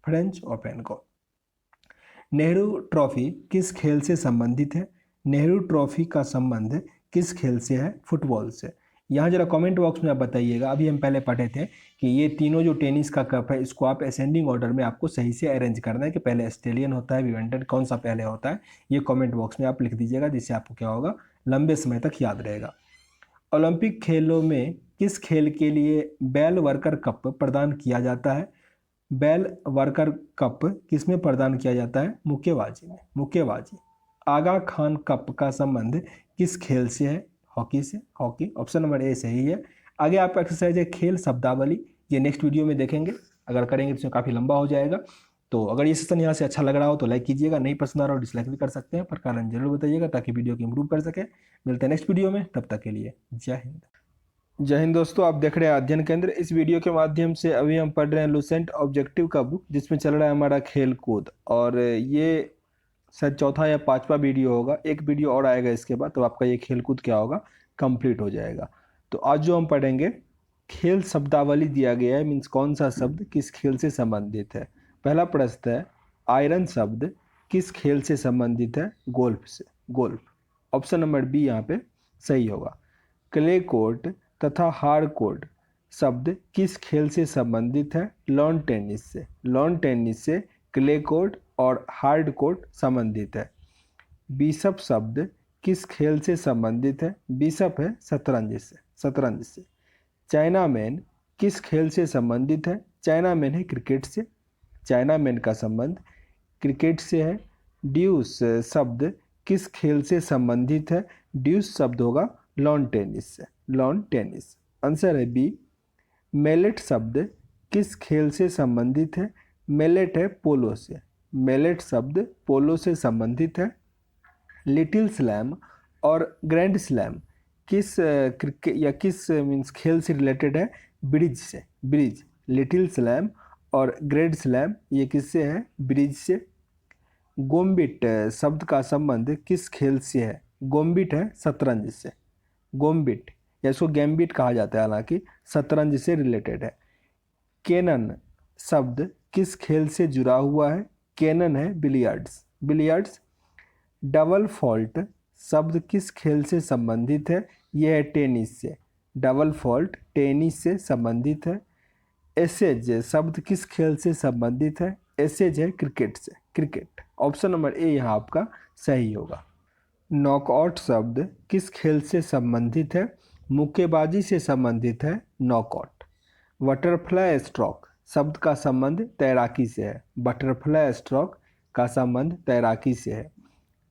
फ्रेंच ओपन को। नेहरू ट्रॉफी किस खेल से संबंधित है। नेहरू ट्रॉफी का संबंध किस खेल से है, फुटबॉल से। यहाँ जरा कमेंट बॉक्स में आप बताइएगा। अभी हम पहले पढ़े थे कि ये तीनों जो टेनिस का कप है इसको आप असेंडिंग ऑर्डर में आपको सही से अरेंज करना है कि पहले ऑस्ट्रेलियन होता है, विवेंटन कौन सा पहले होता है। ये कमेंट बॉक्स में आप लिख दीजिएगा, जिससे आपको क्या होगा, लंबे समय तक याद रहेगा। ओलंपिक खेलों में किस खेल के लिए बेल वर्कर कप प्रदान किया जाता है। बेल वर्कर कप किस में प्रदान किया जाता है, मुक्केबाजी में, मुक्केबाजी। आगा खान कप का संबंध किस खेल से है, हॉकी से, हॉकी। ऑप्शन नंबर ए सही है। आगे आपका एक्सरसाइज है खेल शब्दावली, ये नेक्स्ट वीडियो में देखेंगे। अगर करेंगे तो इसमें काफ़ी लंबा हो जाएगा। तो अगर ये सेशन यहाँ से अच्छा लग रहा हो तो लाइक कीजिएगा, नहीं पसंद आ रहा हो डिसलाइक भी कर सकते हैं, पर कारण जरूर बताइएगा ताकि वीडियो को इंप्रूव कर सके। मिलते हैं नेक्स्ट वीडियो में, तब तक के लिए जय हिंद। जय हिंद दोस्तों, आप देख रहे हैं अध्ययन केंद्र। इस वीडियो के माध्यम से अभी हम पढ़ रहे हैं लुसेंट ऑब्जेक्टिव का बुक, जिसमें चल रहा है हमारा खेल कूद। और ये शायद चौथा या पांचवा वीडियो होगा, एक वीडियो और आएगा इसके बाद, तो आपका ये खेल कूद क्या होगा, कंप्लीट हो जाएगा। तो आज जो हम पढ़ेंगे खेल शब्दावली दिया गया है, मीन्स कौन सा शब्द किस खेल से संबंधित है। पहला प्रश्न है आयरन शब्द किस खेल से संबंधित है, गोल्फ से, गोल्फ। ऑप्शन नंबर बी यहाँ पे सही होगा। क्ले कोर्ट तथा हार्ड कोर्ट शब्द किस खेल से संबंधित है, लॉन टेनिस से। लॉन टेनिस से क्ले कोर्ट और हार्ड कोर्ट संबंधित है। बिशप शब्द किस खेल से संबंधित है, बिशप है शतरंज से, शतरंज से। चाइना मैन किस खेल से संबंधित है, चाइना मैन है क्रिकेट से, चाइना मैन का संबंध क्रिकेट से है। ड्यूस शब्द किस खेल से संबंधित है, ड्यूस शब्द होगा लॉन टेनिस से, लॉन टेनिस। आंसर है बी। मेलेट शब्द किस खेल से संबंधित है, मेलेट है पोलो से, मेलेट शब्द पोलो से संबंधित है। लिटिल स्लैम और ग्रैंड स्लैम किस क्रिकेट या किस मीन्स खेल से रिलेटेड है, ब्रिज से, ब्रिज। लिटिल स्लैम और ग्रैंड स्लैम ये किससे है, ब्रिज से। गोम्बिट शब्द का संबंध किस खेल से है, गोम्बिट है शतरंज से, गोम्बिट या इसको गैम्बिट कहा जाता है, हालांकि शतरंज से रिलेटेड है। कैनन शब्द किस खेल से जुड़ा हुआ है, कैनन है बिलियर्ड्स, बिलियर्ड्स। डबल फॉल्ट शब्द किस खेल से संबंधित है, यह है टेनिस से, डबल फॉल्ट टेनिस से संबंधित है। एसेज शब्द किस खेल से संबंधित है, एसेज है क्रिकेट से, क्रिकेट। ऑप्शन नंबर ए यहाँ आपका सही होगा। नॉकआउट शब्द किस खेल से संबंधित है, मुक्केबाजी से संबंधित है, नॉकआउट। बटरफ्लाई स्ट्रोक शब्द का संबंध तैराकी से है, बटरफ्लाई स्ट्रोक का संबंध तैराकी से है।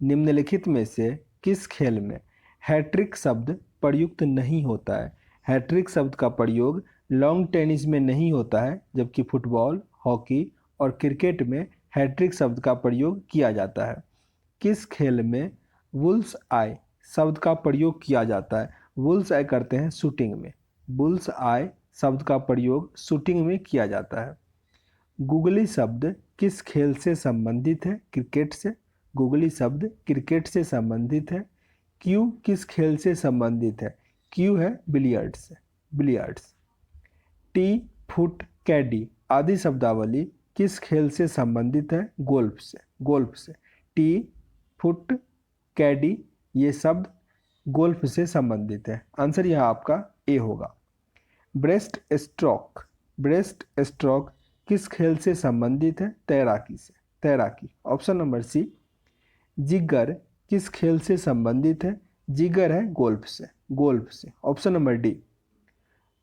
निम्नलिखित में से किस खेल में हैट्रिक शब्द प्रयुक्त नहीं होता है। हैट्रिक शब्द का प्रयोग लॉन्ग टेनिस में नहीं होता है, जबकि फुटबॉल, हॉकी और क्रिकेट में हैट्रिक शब्द का प्रयोग किया जाता है। किस खेल में बुल्स आई शब्द का प्रयोग किया जाता है, बुल्स आई करते हैं शूटिंग में, बुल्स आई शब्द का प्रयोग शूटिंग में किया जाता है। गूगली शब्द किस खेल से संबंधित है? क्रिकेट से। गूगली शब्द क्रिकेट से संबंधित है। क्यू किस खेल से संबंधित है? क्यू है बिलियर्ड्स से, बिलियर्ड्स। टी, फुट, कैडी आदि शब्दावली किस खेल से संबंधित है? गोल्फ से, गोल्फ से। टी, फुट, कैडी ये शब्द गोल्फ से संबंधित है। आंसर यहाँ आपका ए होगा। ब्रेस्ट स्ट्रोक, ब्रेस्ट स्ट्रोक किस खेल से संबंधित है? तैराकी से, तैराकी। Option number C. जिगर किस खेल से संबंधित है? जिगर है गोल्फ से, गोल्फ से। Option number D.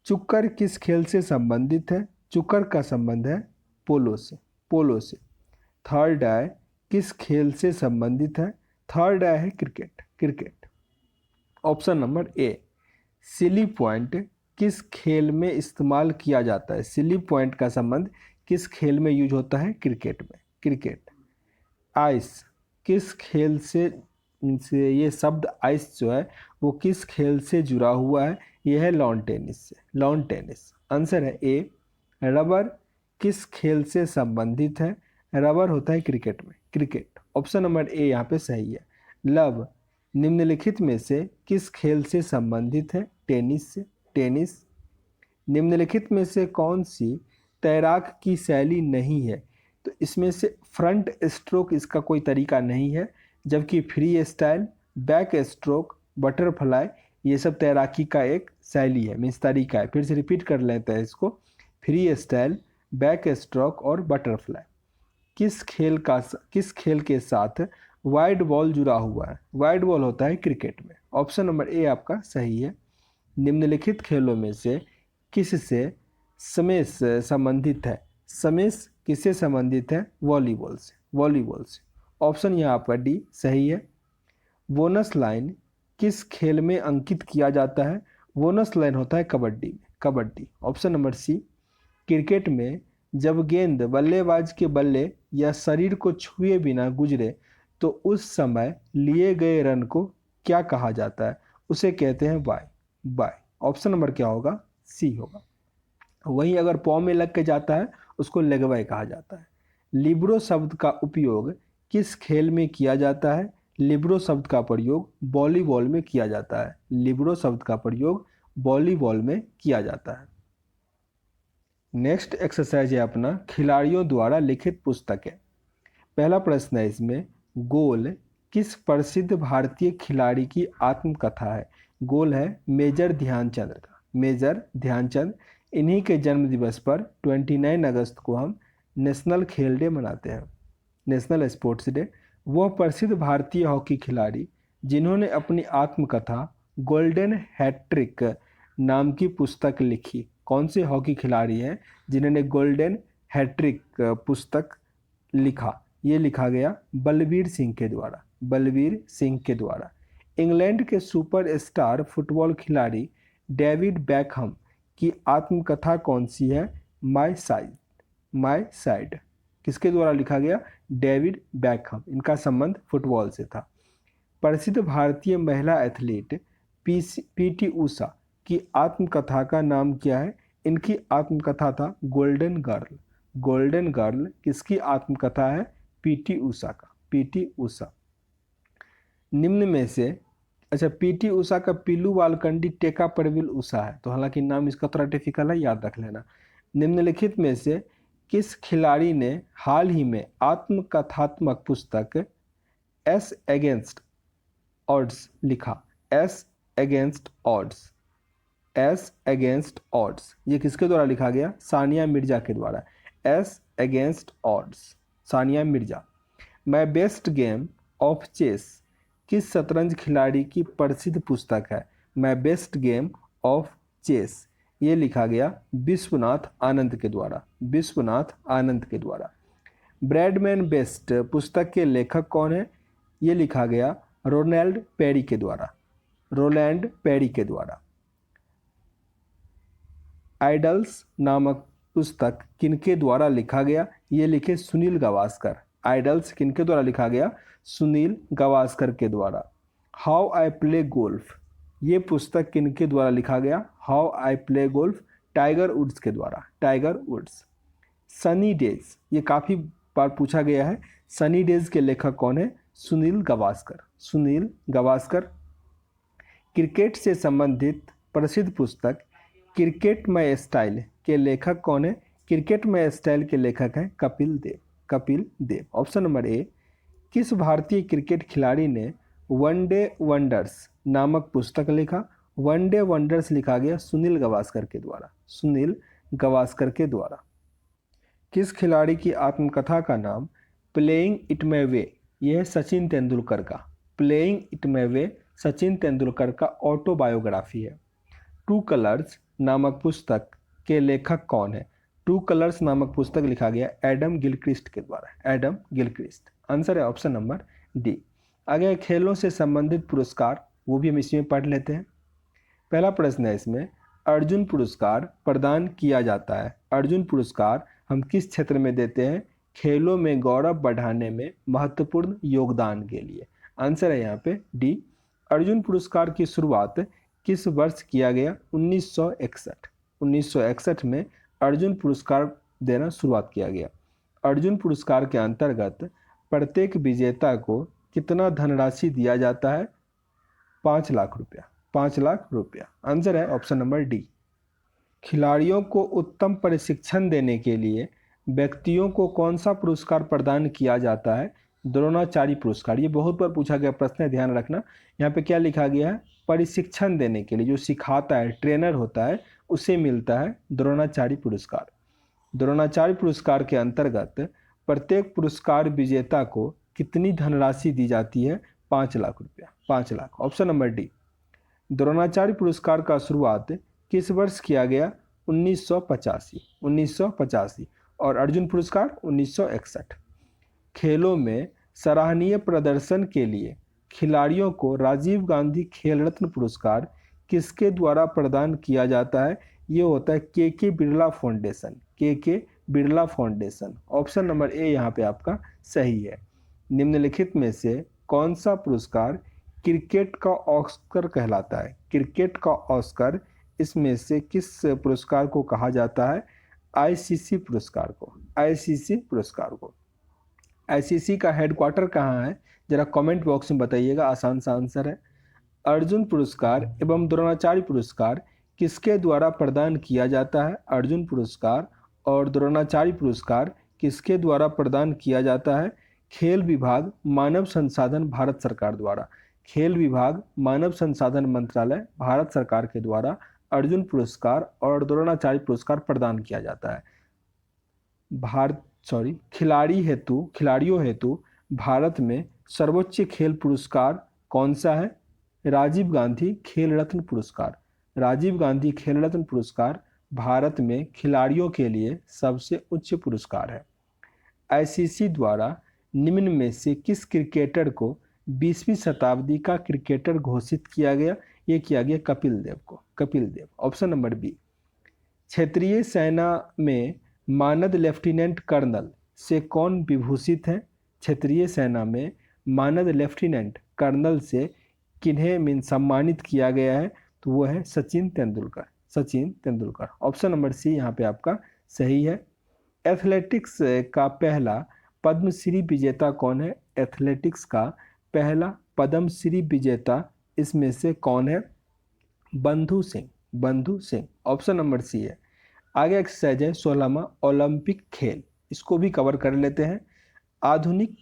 चुक्कर किस खेल से संबंधित है? चुक्कर का संबंध है पोलो से, पोलो से। थर्ड आई किस खेल से संबंधित है? थर्ड आई है क्रिकेट, क्रिकेट। ऑप्शन नंबर ए। सिली पॉइंट किस खेल में इस्तेमाल किया जाता है? सिली पॉइंट का संबंध किस खेल में यूज होता है? क्रिकेट में, क्रिकेट। आइस किस खेल से ये शब्द आइस जो है वो किस खेल से जुड़ा हुआ है? यह है लॉन टेनिस से, लॉन टेनिस। आंसर है ए। रबर किस खेल से संबंधित है? रबर होता है क्रिकेट में, क्रिकेट। ऑप्शन नंबर ए यहाँ पे सही है। लव निम्नलिखित में से किस खेल से संबंधित है? टेनिस से, टेनिस। निम्नलिखित में से कौन सी तैराक की शैली नहीं है? तो इसमें से फ्रंट स्ट्रोक इसका कोई तरीका नहीं है, जबकि free style, back stroke, butterfly ये सब तैराकी का एक शैली है, मीन्स तरीका है। फिर से रिपीट कर लेते हैं इसको। फ्री स्टाइल, बैक स्ट्रोक और बटरफ्लाई किस खेल के साथ वाइड बॉल जुड़ा हुआ है? वाइड बॉल होता है क्रिकेट में। ऑप्शन नंबर ए आपका सही है। निम्नलिखित खेलों में से किससे स्मैश संबंधित है? स्मैश किससे संबंधित है? वॉलीबॉल से, वॉलीबॉल से। ऑप्शन यहाँ आपका डी सही है। बोनस लाइन किस खेल में अंकित किया जाता है? बोनस लाइन होता है कबड्डी में, kabaddi. Option number C. Cricket में जब गेंद बल्लेबाज के बल्ले या शरीर को छुए बिना गुजरे तो उस समय लिए गए रन को क्या कहा जाता है? उसे कहते हैं बाय, बाय। ऑप्शन नंबर क्या होगा? सी होगा। वहीं अगर पॉ में लग के जाता है उसको लेग बाय कहा जाता है। लिब्रो शब्द का उपयोग किस खेल में किया जाता है? लिब्रो शब्द का प्रयोग वॉलीबॉल में किया जाता है। लिब्रो शब्द का प्रयोग वॉलीबॉल में किया जाता है। नेक्स्ट एक्सरसाइज है अपना खिलाड़ियों द्वारा लिखित पुस्तकें। पहला प्रश्न है इसमें, गोल किस प्रसिद्ध भारतीय खिलाड़ी की आत्मकथा है? गोल है मेजर ध्यानचंद का, मेजर ध्यानचंद। इन्हीं के जन्म दिवस पर 29 अगस्त को हम नेशनल खेल डे मनाते हैं, नेशनल स्पोर्ट्स डे। वह प्रसिद्ध भारतीय हॉकी खिलाड़ी जिन्होंने अपनी आत्मकथा गोल्डन हैट्रिक नाम की पुस्तक लिखी। कौन से हॉकी खिलाड़ी हैं जिन्होंने गोल्डन हैट्रिक पुस्तक लिखा? ये लिखा गया बलबीर सिंह के द्वारा, बलबीर सिंह के द्वारा। इंग्लैंड के सुपरस्टार फुटबॉल खिलाड़ी डेविड बैकहम की आत्मकथा कौन सी है? माय साइड, माय साइड किसके द्वारा लिखा गया? David Beckham. इनका संबंध फुटबॉल से था। प्रसिद्ध भारतीय महिला एथलीट पीटी उषा की आत्मकथा का नाम क्या है? इनकी आत्मकथा था गोल्डन गर्ल, गोल्डन गर्ल किसकी आत्मकथा है? पीटी उषा का, पीटी उषा। निम्न में से, अच्छा पीटी उषा का पीलू वालकंडी टेका परविल उषा है, तो हालांकि नाम इसका थोड़ा डिफिकल्ट है, याद रख लेना। निम्नलिखित में से किस खिलाड़ी ने हाल ही में आत्मकथात्मक पुस्तक एस अगेंस्ट ऑड्स लिखा? Ace Against Odds, Ace Against Odds ये किसके द्वारा लिखा गया? सानिया मिर्जा के द्वारा। Ace Against Odds, Sania Mirza. My Best Game of Chess किस शतरंज खिलाड़ी की प्रसिद्ध पुस्तक है? My Best Game of Chess ये लिखा गया विश्वनाथ आनंद के द्वारा, विश्वनाथ आनंद के द्वारा। ब्रैडमैन बेस्ट पुस्तक के लेखक कौन है? ये लिखा गया रोलैंड पेरी के द्वारा, रोलैंड पेरी के द्वारा। आइडल्स नामक पुस्तक किनके द्वारा लिखा गया? ये लिखे सुनील गावस्कर। आइडल्स किनके द्वारा लिखा गया? सुनील गावस्कर के द्वारा। हाउ आई प्ले गोल्फ ये पुस्तक किनके द्वारा लिखा गया? How I Play Golf Tiger Woods के द्वारा, टाइगर वुड्स। सनी डेज, ये काफ़ी बार पूछा गया है। सनी डेज के लेखक कौन है? सुनील गावस्कर। सुनील गावस्कर। क्रिकेट से संबंधित प्रसिद्ध पुस्तक क्रिकेट माय स्टाइल के लेखक कौन है? क्रिकेट माय स्टाइल के लेखक हैं कपिल देव। कपिल देव। ऑप्शन नंबर ए, किस भारतीय क्रिकेट खिलाड़ी ने वनडे वंडर्स नामक पुस्तक लिखा? वनडे वंडर्स लिखा गया सुनील गावस्कर के द्वारा। सुनील गावस्कर के द्वारा। किस खिलाड़ी की आत्मकथा का नाम प्लेइंग इट माय वे? यह है सचिन तेंदुलकर का। Playing it my way Sachin Tendulkar का ऑटोबायोग्राफी है। टू कलर्स नामक पुस्तक के लेखक कौन है? टू कलर्स नामक पुस्तक लिखा गया एडम गिलक्रिस्ट के द्वारा। Adam Gilchrist. आंसर है ऑप्शन नंबर डी। आगे खेलों से संबंधित पुरस्कार, वो भी हम इसमें पढ़ लेते हैं। पहला प्रश्न है इसमें, अर्जुन पुरस्कार प्रदान किया जाता है। अर्जुन पुरस्कार हम किस क्षेत्र में देते हैं? खेलों में गौरव बढ़ाने में महत्वपूर्ण योगदान के लिए। आंसर है यहाँ पे डी। अर्जुन पुरस्कार की शुरुआत किस वर्ष किया गया? 1961। 1961 में अर्जुन पुरस्कार देना शुरुआत किया गया। अर्जुन पुरस्कार के अंतर्गत प्रत्येक विजेता को कितना धनराशि दिया जाता है? 5 लाख रुपया। 5 लाख रुपया। आंसर है ऑप्शन नंबर डी। खिलाड़ियों को उत्तम प्रशिक्षण देने के लिए व्यक्तियों को कौन सा पुरस्कार प्रदान किया जाता है? द्रोणाचार्य पुरस्कार। ये बहुत बार पूछा गया प्रश्न है, ध्यान रखना। यहाँ पे क्या लिखा गया है? प्रशिक्षण देने के लिए, जो सिखाता है, ट्रेनर होता है, उसे मिलता है द्रोणाचार्य पुरस्कार। द्रोणाचार्य पुरस्कार के अंतर्गत प्रत्येक पुरस्कार विजेता को कितनी धनराशि दी जाती है? 5 लाख रुपया। 5 lakh. Option number D. Dronacharya पुरस्कार का शुरुआत किस वर्ष किया गया? 1985। 1985। और अर्जुन पुरस्कार 1961। खेलों में सराहनीय प्रदर्शन के लिए खिलाड़ियों को राजीव गांधी खेल रत्न पुरस्कार किसके द्वारा प्रदान किया जाता है? ये होता है के बिरला फाउंडेशन। के Birla foundation. Option number A यहाँ पे आपका सही है। निम्नलिखित में से कौन सा पुरस्कार क्रिकेट का ऑस्कर कहलाता है? क्रिकेट का ऑस्कर इसमें से किस पुरस्कार को कहा जाता है? आईसीसी पुरस्कार को। आईसीसी पुरस्कार को। आईसीसी का हेडक्वार्टर कहाँ है? जरा कमेंट बॉक्स में बताइएगा, आसान सा आंसर है। अर्जुन पुरस्कार एवं द्रोणाचार्य पुरस्कार किसके द्वारा प्रदान किया जाता है? अर्जुन पुरस्कार और द्रोणाचार्य पुरस्कार किसके द्वारा प्रदान किया जाता है? खेल विभाग, मानव संसाधन, भारत सरकार द्वारा। खेल विभाग, मानव संसाधन मंत्रालय, भारत सरकार के द्वारा अर्जुन पुरस्कार और द्रोणाचार्य पुरस्कार प्रदान किया जाता है। खिलाड़ियों हेतु भारत में सर्वोच्च खेल पुरस्कार कौन सा है? राजीव गांधी खेल रत्न पुरस्कार। राजीव गांधी खेल रत्न पुरस्कार भारत में खिलाड़ियों के लिए सबसे उच्च पुरस्कार है। आईसीसी द्वारा निम्न में से किस क्रिकेटर को 20वीं शताब्दी का क्रिकेटर घोषित किया गया? ये किया गया कपिल देव को। Kapil Dev. Option number B. क्षेत्रीय सेना में मानद लेफ्टिनेंट कर्नल से कौन विभूषित है? क्षेत्रीय सेना में मानद लेफ्टिनेंट कर्नल से किन्हें सम्मानित किया गया है? तो वो है Sachin Tendulkar. Sachin Tendulkar. Option number C यहाँ पे आपका सही है। एथलेटिक्स का पहला पद्मश्री विजेता कौन है? एथलेटिक्स का पहला पद्मश्री विजेता इसमें से कौन है? बंधु सिंह। बंधु सिंह। ऑप्शन नंबर सी है। आगे एक्सरसाइज है 16वां ओलंपिक खेल, इसको भी कवर कर लेते हैं। आधुनिक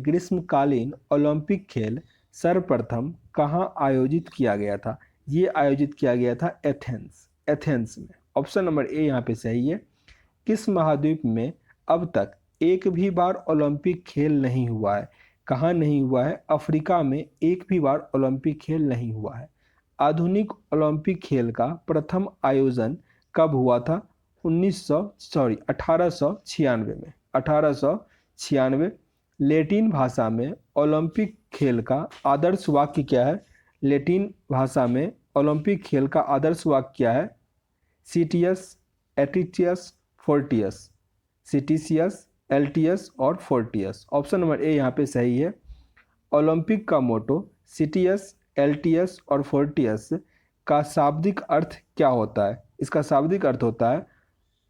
ग्रीष्मकालीन ओलंपिक खेल सर्वप्रथम कहाँ आयोजित किया गया था? ये आयोजित किया गया था एथेंस। एथेंस में। ऑप्शन नंबर ए यहाँ पे सही है। किस महाद्वीप में अब तक एक भी बार ओलंपिक खेल नहीं हुआ है? कहाँ नहीं हुआ है? अफ्रीका में एक भी बार ओलंपिक खेल नहीं हुआ है। आधुनिक ओलंपिक खेल का प्रथम आयोजन कब हुआ था? 1896 में। 1896। लैटिन भाषा में ओलंपिक खेल का आदर्श वाक्य क्या है? लैटिन भाषा में ओलंपिक खेल का आदर्श वाक्य क्या है? सीटियस, एटिटियस, फोर्टियस। सीटिसियस, एल्टियस और फोर्टियस। ऑप्शन नंबर ए यहाँ पे सही है। ओलंपिक का मोटो सीटियस, एल्टियस और फोर्टियस का शाब्दिक अर्थ क्या होता है? इसका शाब्दिक अर्थ होता है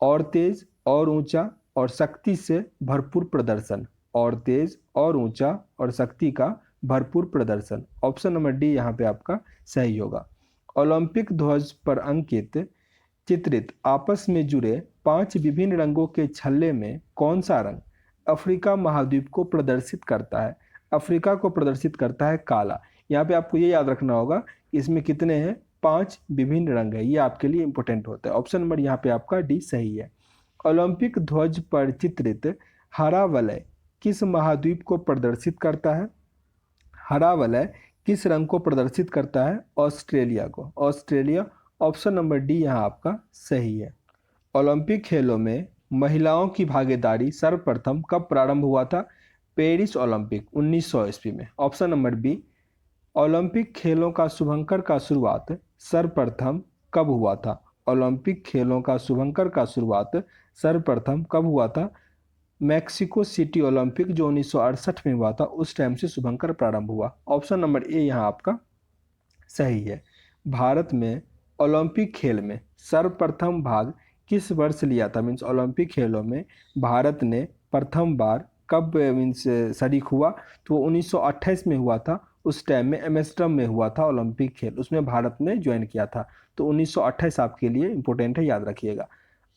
और तेज, और ऊंचा, और शक्ति से भरपूर प्रदर्शन, और तेज और ऊंचा और शक्ति का भरपूर प्रदर्शन। ऑप्शन नंबर डी यहाँ पे आपका सही होगा। ओलंपिक ध्वज पर अंकित चित्रित आपस में जुड़े 5 विभिन्न रंगों के छल्ले में कौन सा रंग अफ्रीका महाद्वीप को प्रदर्शित करता है? अफ्रीका को प्रदर्शित करता है काला। यहाँ पे आपको ये याद रखना होगा इसमें कितने हैं, 5 विभिन्न रंग है, ये आपके लिए इंपॉर्टेंट होता है। ऑप्शन नंबर यहाँ पे आपका डी सही है। ओलंपिक ध्वज पर चित्रित हरा वलय किस महाद्वीप को प्रदर्शित करता है? हरा वलय किस रंग को प्रदर्शित करता है? ऑस्ट्रेलिया को, ऑस्ट्रेलिया। ऑप्शन नंबर डी यहाँ आपका सही है। ओलंपिक खेलों में महिलाओं की भागीदारी सर्वप्रथम कब प्रारंभ हुआ था? पेरिस ओलंपिक 1900 ईस्वी में। Option number B. ओलंपिक खेलों का शुभंकर का शुरुआत सर्वप्रथम कब हुआ था? ओलंपिक खेलों का शुभंकर का शुरुआत सर्वप्रथम कब हुआ था? मैक्सिको सिटी ओलंपिक जो 1968 में हुआ था, उस टाइम से शुभंकर प्रारंभ हुआ। ऑप्शन नंबर ए यहाँ आपका सही है। भारत में ओलंपिक खेल में सर्वप्रथम भाग किस वर्ष लिया था? मीन्स ओलंपिक खेलों में भारत ने प्रथम बार कब मीन्स शरीक हुआ? तो 1928 में हुआ था। उस टाइम में एम्स्टर्डम में हुआ था ओलंपिक खेल, उसमें भारत ने ज्वाइन किया था। तो 1928 आपके लिए इंपॉर्टेंट है, याद रखिएगा।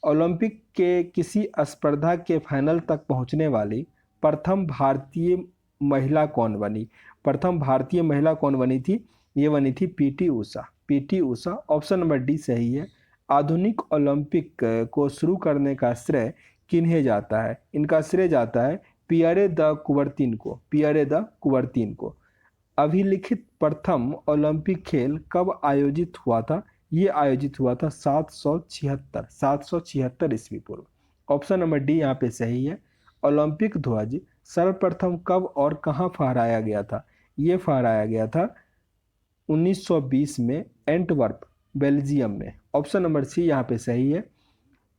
ओलंपिक के किसी स्पर्धा के फाइनल तक पहुंचने वाली प्रथम भारतीय महिला कौन बनी? प्रथम भारतीय महिला कौन बनी थी? ये बनी थी PT Usha, PT Usha. Option number D सही है। आधुनिक ओलंपिक को शुरू करने का श्रेय किन्हें जाता है? इनका श्रेय जाता है पियरे द कुबर्तीन को, पियरे द कुबर्तीन को। अभिलिखित प्रथम ओलंपिक खेल कब आयोजित हुआ था? ये आयोजित हुआ था 776 ईस्वी पूर्व। ऑप्शन नंबर डी यहाँ पे सही है। ओलंपिक ध्वज सर्वप्रथम कब और कहाँ फहराया गया था? ये फहराया गया था 1920 में एंटवर्प, बेल्जियम में। ऑप्शन नंबर सी यहाँ पे सही है।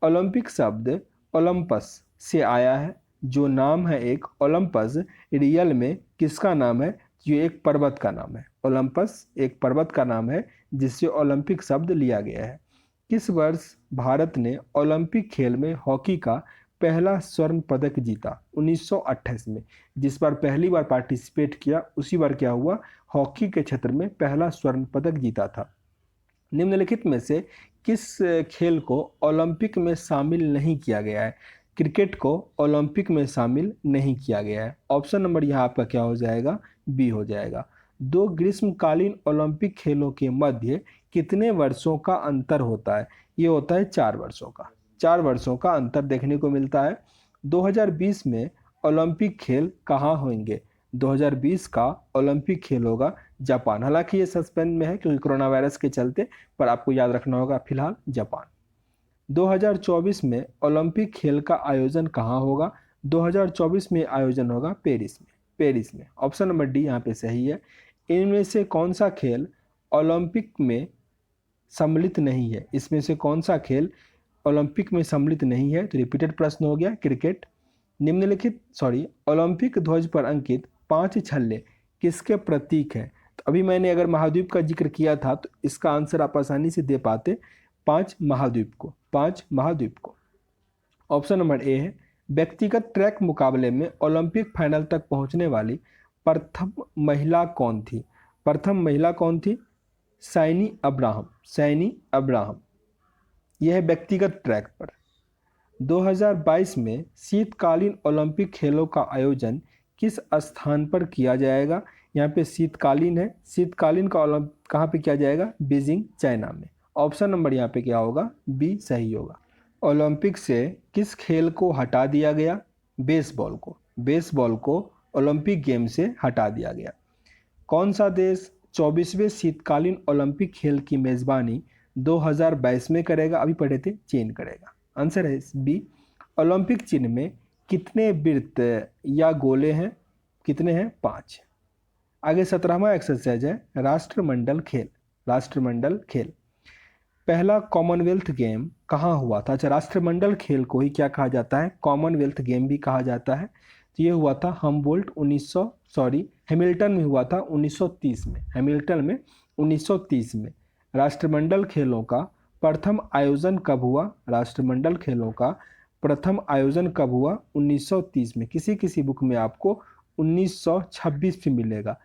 ओलंपिक शब्द ओलंपस से आया है, जो नाम है एक ओलंपस रियल में किसका नाम है? जो एक पर्वत का नाम है। ओलंपस एक पर्वत का नाम है जिससे ओलंपिक शब्द लिया गया है। किस वर्ष भारत ने ओलंपिक खेल में हॉकी का पहला स्वर्ण पदक जीता? 1928 में। जिस बार पहली बार पार्टिसिपेट किया उसी बार क्या हुआ? हॉकी के क्षेत्र में पहला स्वर्ण पदक जीता था। निम्नलिखित में से किस खेल को ओलंपिक में शामिल नहीं किया गया है? क्रिकेट को ओलंपिक में शामिल नहीं किया गया है। ऑप्शन नंबर यहाँ आपका क्या हो जाएगा? बी हो जाएगा। 2 ग्रीष्मकालीन ओलंपिक खेलों के मध्य कितने वर्षों का अंतर होता है? ये होता है 4 वर्षों का। 4 वर्षों का अंतर देखने को मिलता है। 2020 में ओलंपिक खेल कहाँ होंगे? 2020 का ओलंपिक खेल होगा जापान। हालांकि ये सस्पेंस में है क्योंकि कोरोना वायरस के चलते, पर आपको याद रखना होगा फिलहाल जापान। 2024 में ओलंपिक खेल का आयोजन कहाँ होगा? 2024 में आयोजन होगा पेरिस में, पेरिस में। ऑप्शन नंबर डी यहाँ पे सही है। इनमें से कौन सा खेल ओलंपिक में सम्मिलित नहीं है? इसमें से कौन सा खेल ओलंपिक में सम्मिलित नहीं है? तो रिपीटेड प्रश्न हो गया, क्रिकेट। निम्नलिखित ओलंपिक ध्वज पर अंकित 5 छल्ले किसके प्रतीक हैं? तो अभी मैंने अगर महाद्वीप का जिक्र किया था तो इसका आंसर आप आसानी से दे पाते, 5 महाद्वीप को, 5 महाद्वीप को। ऑप्शन नंबर ए है। व्यक्तिगत ट्रैक मुकाबले में ओलंपिक फाइनल तक पहुंचने वाली प्रथम महिला कौन थी? प्रथम महिला कौन थी? Saini Abraham, Saini Abraham. यह है व्यक्तिगत ट्रैक पर। 2022 में शीतकालीन ओलंपिक खेलों का आयोजन किस स्थान पर किया जाएगा? यहाँ पे शीतकालीन है, शीतकालीन का ओलंपिक कहाँ पे किया जाएगा? बीजिंग, चाइना में। ऑप्शन नंबर यहाँ पे क्या होगा? बी सही होगा। ओलंपिक से किस खेल को हटा दिया गया? बेसबॉल को, बेसबॉल को ओलंपिक गेम से हटा दिया गया। कौन सा देश 24वें शीतकालीन ओलंपिक खेल की मेजबानी 2022 में करेगा? अभी पढ़े थे, चीन करेगा। आंसर है बी। ओलंपिक चिन्ह में कितने वृत्त या गोले हैं? कितने हैं? 5। आगे 17वां एक्सरसाइज है राष्ट्रमंडल खेल, राष्ट्रमंडल खेल। पहला कॉमनवेल्थ गेम कहाँ हुआ था? अच्छा, राष्ट्रमंडल खेल को ही क्या कहा जाता है? कॉमनवेल्थ गेम भी कहा जाता है। तो ये हुआ था हैमिल्टन में हुआ था 1930 में, हैमिल्टन में 1930 में। राष्ट्रमंडल खेलों का प्रथम आयोजन कब हुआ? राष्ट्रमंडल खेलों का प्रथम आयोजन कब हुआ? 1930 में। किसी किसी बुक में आपको 1926 भी मिलेगा,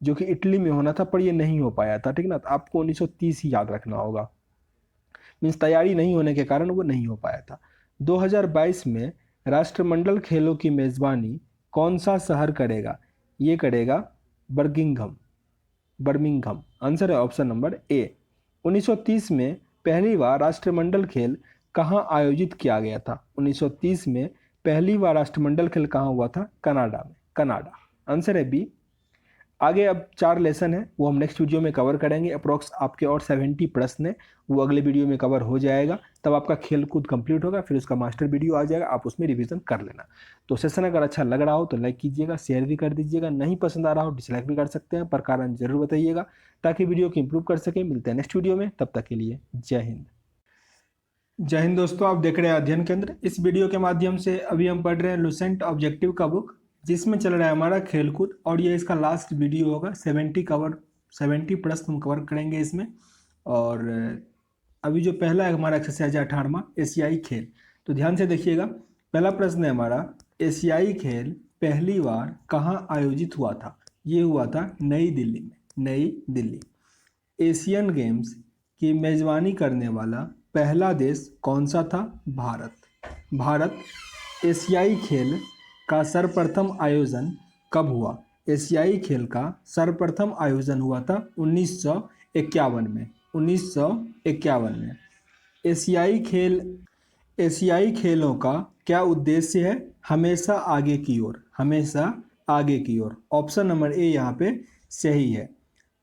जो कि इटली में होना था, पर ये नहीं हो पाया था, ठीक ना। तो आपको 1930 ही याद रखना होगा, मीन्स तैयारी नहीं होने के कारण वो नहीं हो पाया था। 2022 में राष्ट्रमंडल खेलों की मेजबानी कौन सा शहर करेगा? ये करेगा बर्मिंघम। बर्मिंघम आंसर है ऑप्शन नंबर ए। 1930 में पहली बार राष्ट्रमंडल खेल कहाँ आयोजित किया गया था? 1930 में पहली बार राष्ट्रमंडल खेल कहाँ हुआ था? कनाडा में। कनाडा आंसर है बी। आगे अब 4 लेसन है, वो हम नेक्स्ट वीडियो में कवर करेंगे। अप्रोक्स आपके और 70 प्रश्न है, वो अगले वीडियो में कवर हो जाएगा। तब आपका खेल कूद कंप्लीट होगा, फिर उसका मास्टर वीडियो आ जाएगा, आप उसमें रिवीजन कर लेना। तो सेशन अगर अच्छा लग रहा हो तो लाइक कीजिएगा, शेयर भी कर दीजिएगा, नहीं पसंद आ रहा हो डिसलाइक भी कर सकते हैं, पर कारण जरूर बताइएगा ताकि वीडियो को इंप्रूव कर सकें। मिलते हैं नेक्स्ट वीडियो में, तब तक के लिए जय हिंद। जय हिंद दोस्तों, आप देख रहे हैं अध्ययन केंद्र। इस वीडियो के माध्यम से अभी हम पढ़ रहे हैं लुसेंट ऑब्जेक्टिव का बुक, जिसमें चल रहा है हमारा खेलकूद, और ये इसका लास्ट वीडियो होगा। 70 प्रश्न हम कवर करेंगे इसमें। और अभी जो पहला है हमारा एक्सरसाइज है 18वां, एशियाई खेल। तो ध्यान से देखिएगा, पहला प्रश्न है हमारा, एशियाई खेल पहली बार कहाँ आयोजित हुआ था? ये हुआ था नई दिल्ली में। नई दिल्ली। एशियन गेम्स की मेजबानी करने वाला पहला देश कौन सा था? भारत। भारत। एशियाई खेल का सर्वप्रथम आयोजन कब हुआ? एशियाई खेल का सर्वप्रथम आयोजन हुआ था 1951 में। 1951 में। एशियाई खेलों का क्या उद्देश्य है? हमेशा आगे की ओर। हमेशा आगे की ओर। ऑप्शन नंबर ए यहाँ पे सही है।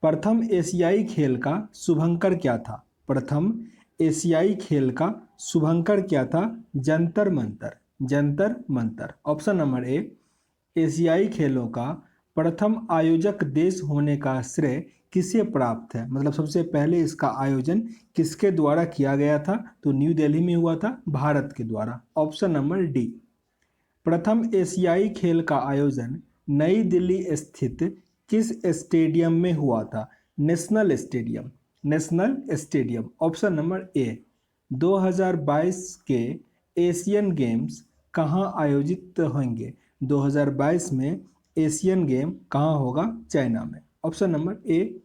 प्रथम एशियाई खेल का शुभंकर क्या था? प्रथम एशियाई खेल का शुभंकर क्या था? जंतर मंतर। जंतर मंतर। ऑप्शन नंबर ए। एशियाई खेलों का प्रथम आयोजक देश होने का श्रेय किसे प्राप्त है? मतलब सबसे पहले इसका आयोजन किसके द्वारा किया गया था? तो न्यू दिल्ली में हुआ था, भारत के द्वारा। Option number D. प्रथम एशियाई खेल का आयोजन नई दिल्ली स्थित किस स्टेडियम में हुआ था? National stadium. National stadium. Option number ए। 2022 के एशियन गेम्स कहाँ आयोजित होंगे? 2022 में एशियन गेम कहाँ होगा? चाइना में। ऑप्शन नंबर ए।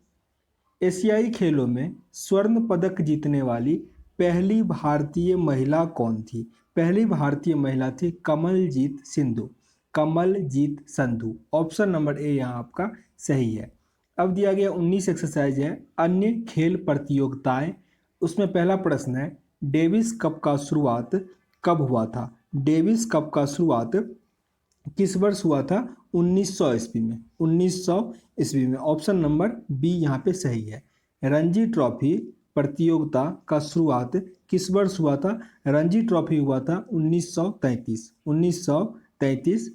एशियाई खेलों में स्वर्ण पदक जीतने वाली पहली भारतीय महिला कौन थी? पहली भारतीय महिला थी Kamaljeet Sindhu. Kamaljeet Sandhu. Option number A यहाँ आपका सही है। अब दिया गया 19 एक्सरसाइज है, अन्य खेल प्रतियोगिताएं। उसमें पहला प्रश्न है, डेविस कप का शुरुआत कब हुआ था? डेविस कप का शुरुआत किस वर्ष हुआ था? 1900 ईस्वी में। 1900 ईस्वी में। ऑप्शन नंबर बी यहाँ पे सही है। रणजी ट्रॉफी प्रतियोगिता का शुरुआत किस वर्ष हुआ था? रणजी ट्रॉफी हुआ था 1933। 1933।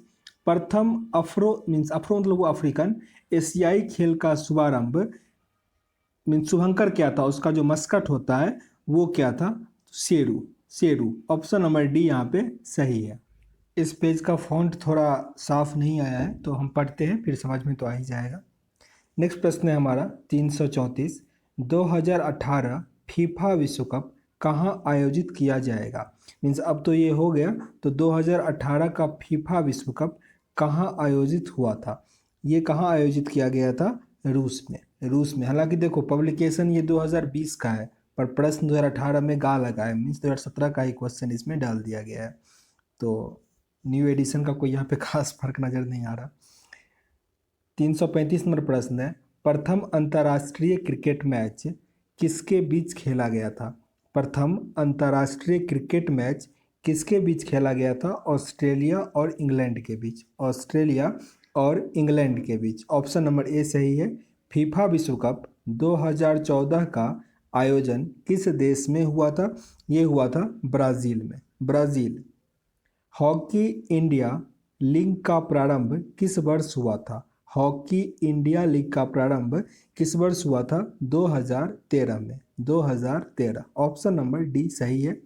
प्रथम अफ्रो मतलब वो अफ्रीकन एशियाई खेल का शुभारंभ मीन्स शुभंकर क्या था? उसका जो मस्कट होता है वो क्या था? Sheru. Sheru. Option number D यहाँ पे सही है। इस पेज का फॉन्ट थोड़ा साफ नहीं आया है, तो हम पढ़ते हैं, फिर समझ में तो आ ही जाएगा। नेक्स्ट प्रश्न है हमारा 334। 2018 फीफा विश्व कप कहाँ आयोजित किया जाएगा? मीन्स अब तो ये हो गया, तो 2018 का फीफा विश्व कप कहाँ आयोजित हुआ था? ये कहाँ आयोजित किया गया था? रूस में। रूस में। हालांकि देखो पब्लिकेशन ये 2020 का है, पर प्रश्न 2018 में गा लगा है, मीन्स 2017 का ही क्वेश्चन इसमें डाल दिया गया है। तो न्यू एडिशन का कोई यहाँ पे खास फर्क नज़र नहीं आ रहा। 335 नंबर प्रश्न है, प्रथम अंतर्राष्ट्रीय क्रिकेट मैच किसके बीच खेला गया था? प्रथम अंतर्राष्ट्रीय क्रिकेट मैच किसके बीच खेला गया था? ऑस्ट्रेलिया और इंग्लैंड के बीच। ऑस्ट्रेलिया और इंग्लैंड के बीच। ऑप्शन नंबर ए सही है। फीफा विश्व कप 2014 का आयोजन किस देश में हुआ था? ये हुआ था ब्राज़ील में। ब्राज़ील। हॉकी इंडिया लीग का प्रारंभ किस वर्ष हुआ था? हॉकी इंडिया लीग का प्रारंभ किस वर्ष हुआ था? 2013 में। 2013। ऑप्शन नंबर डी सही है।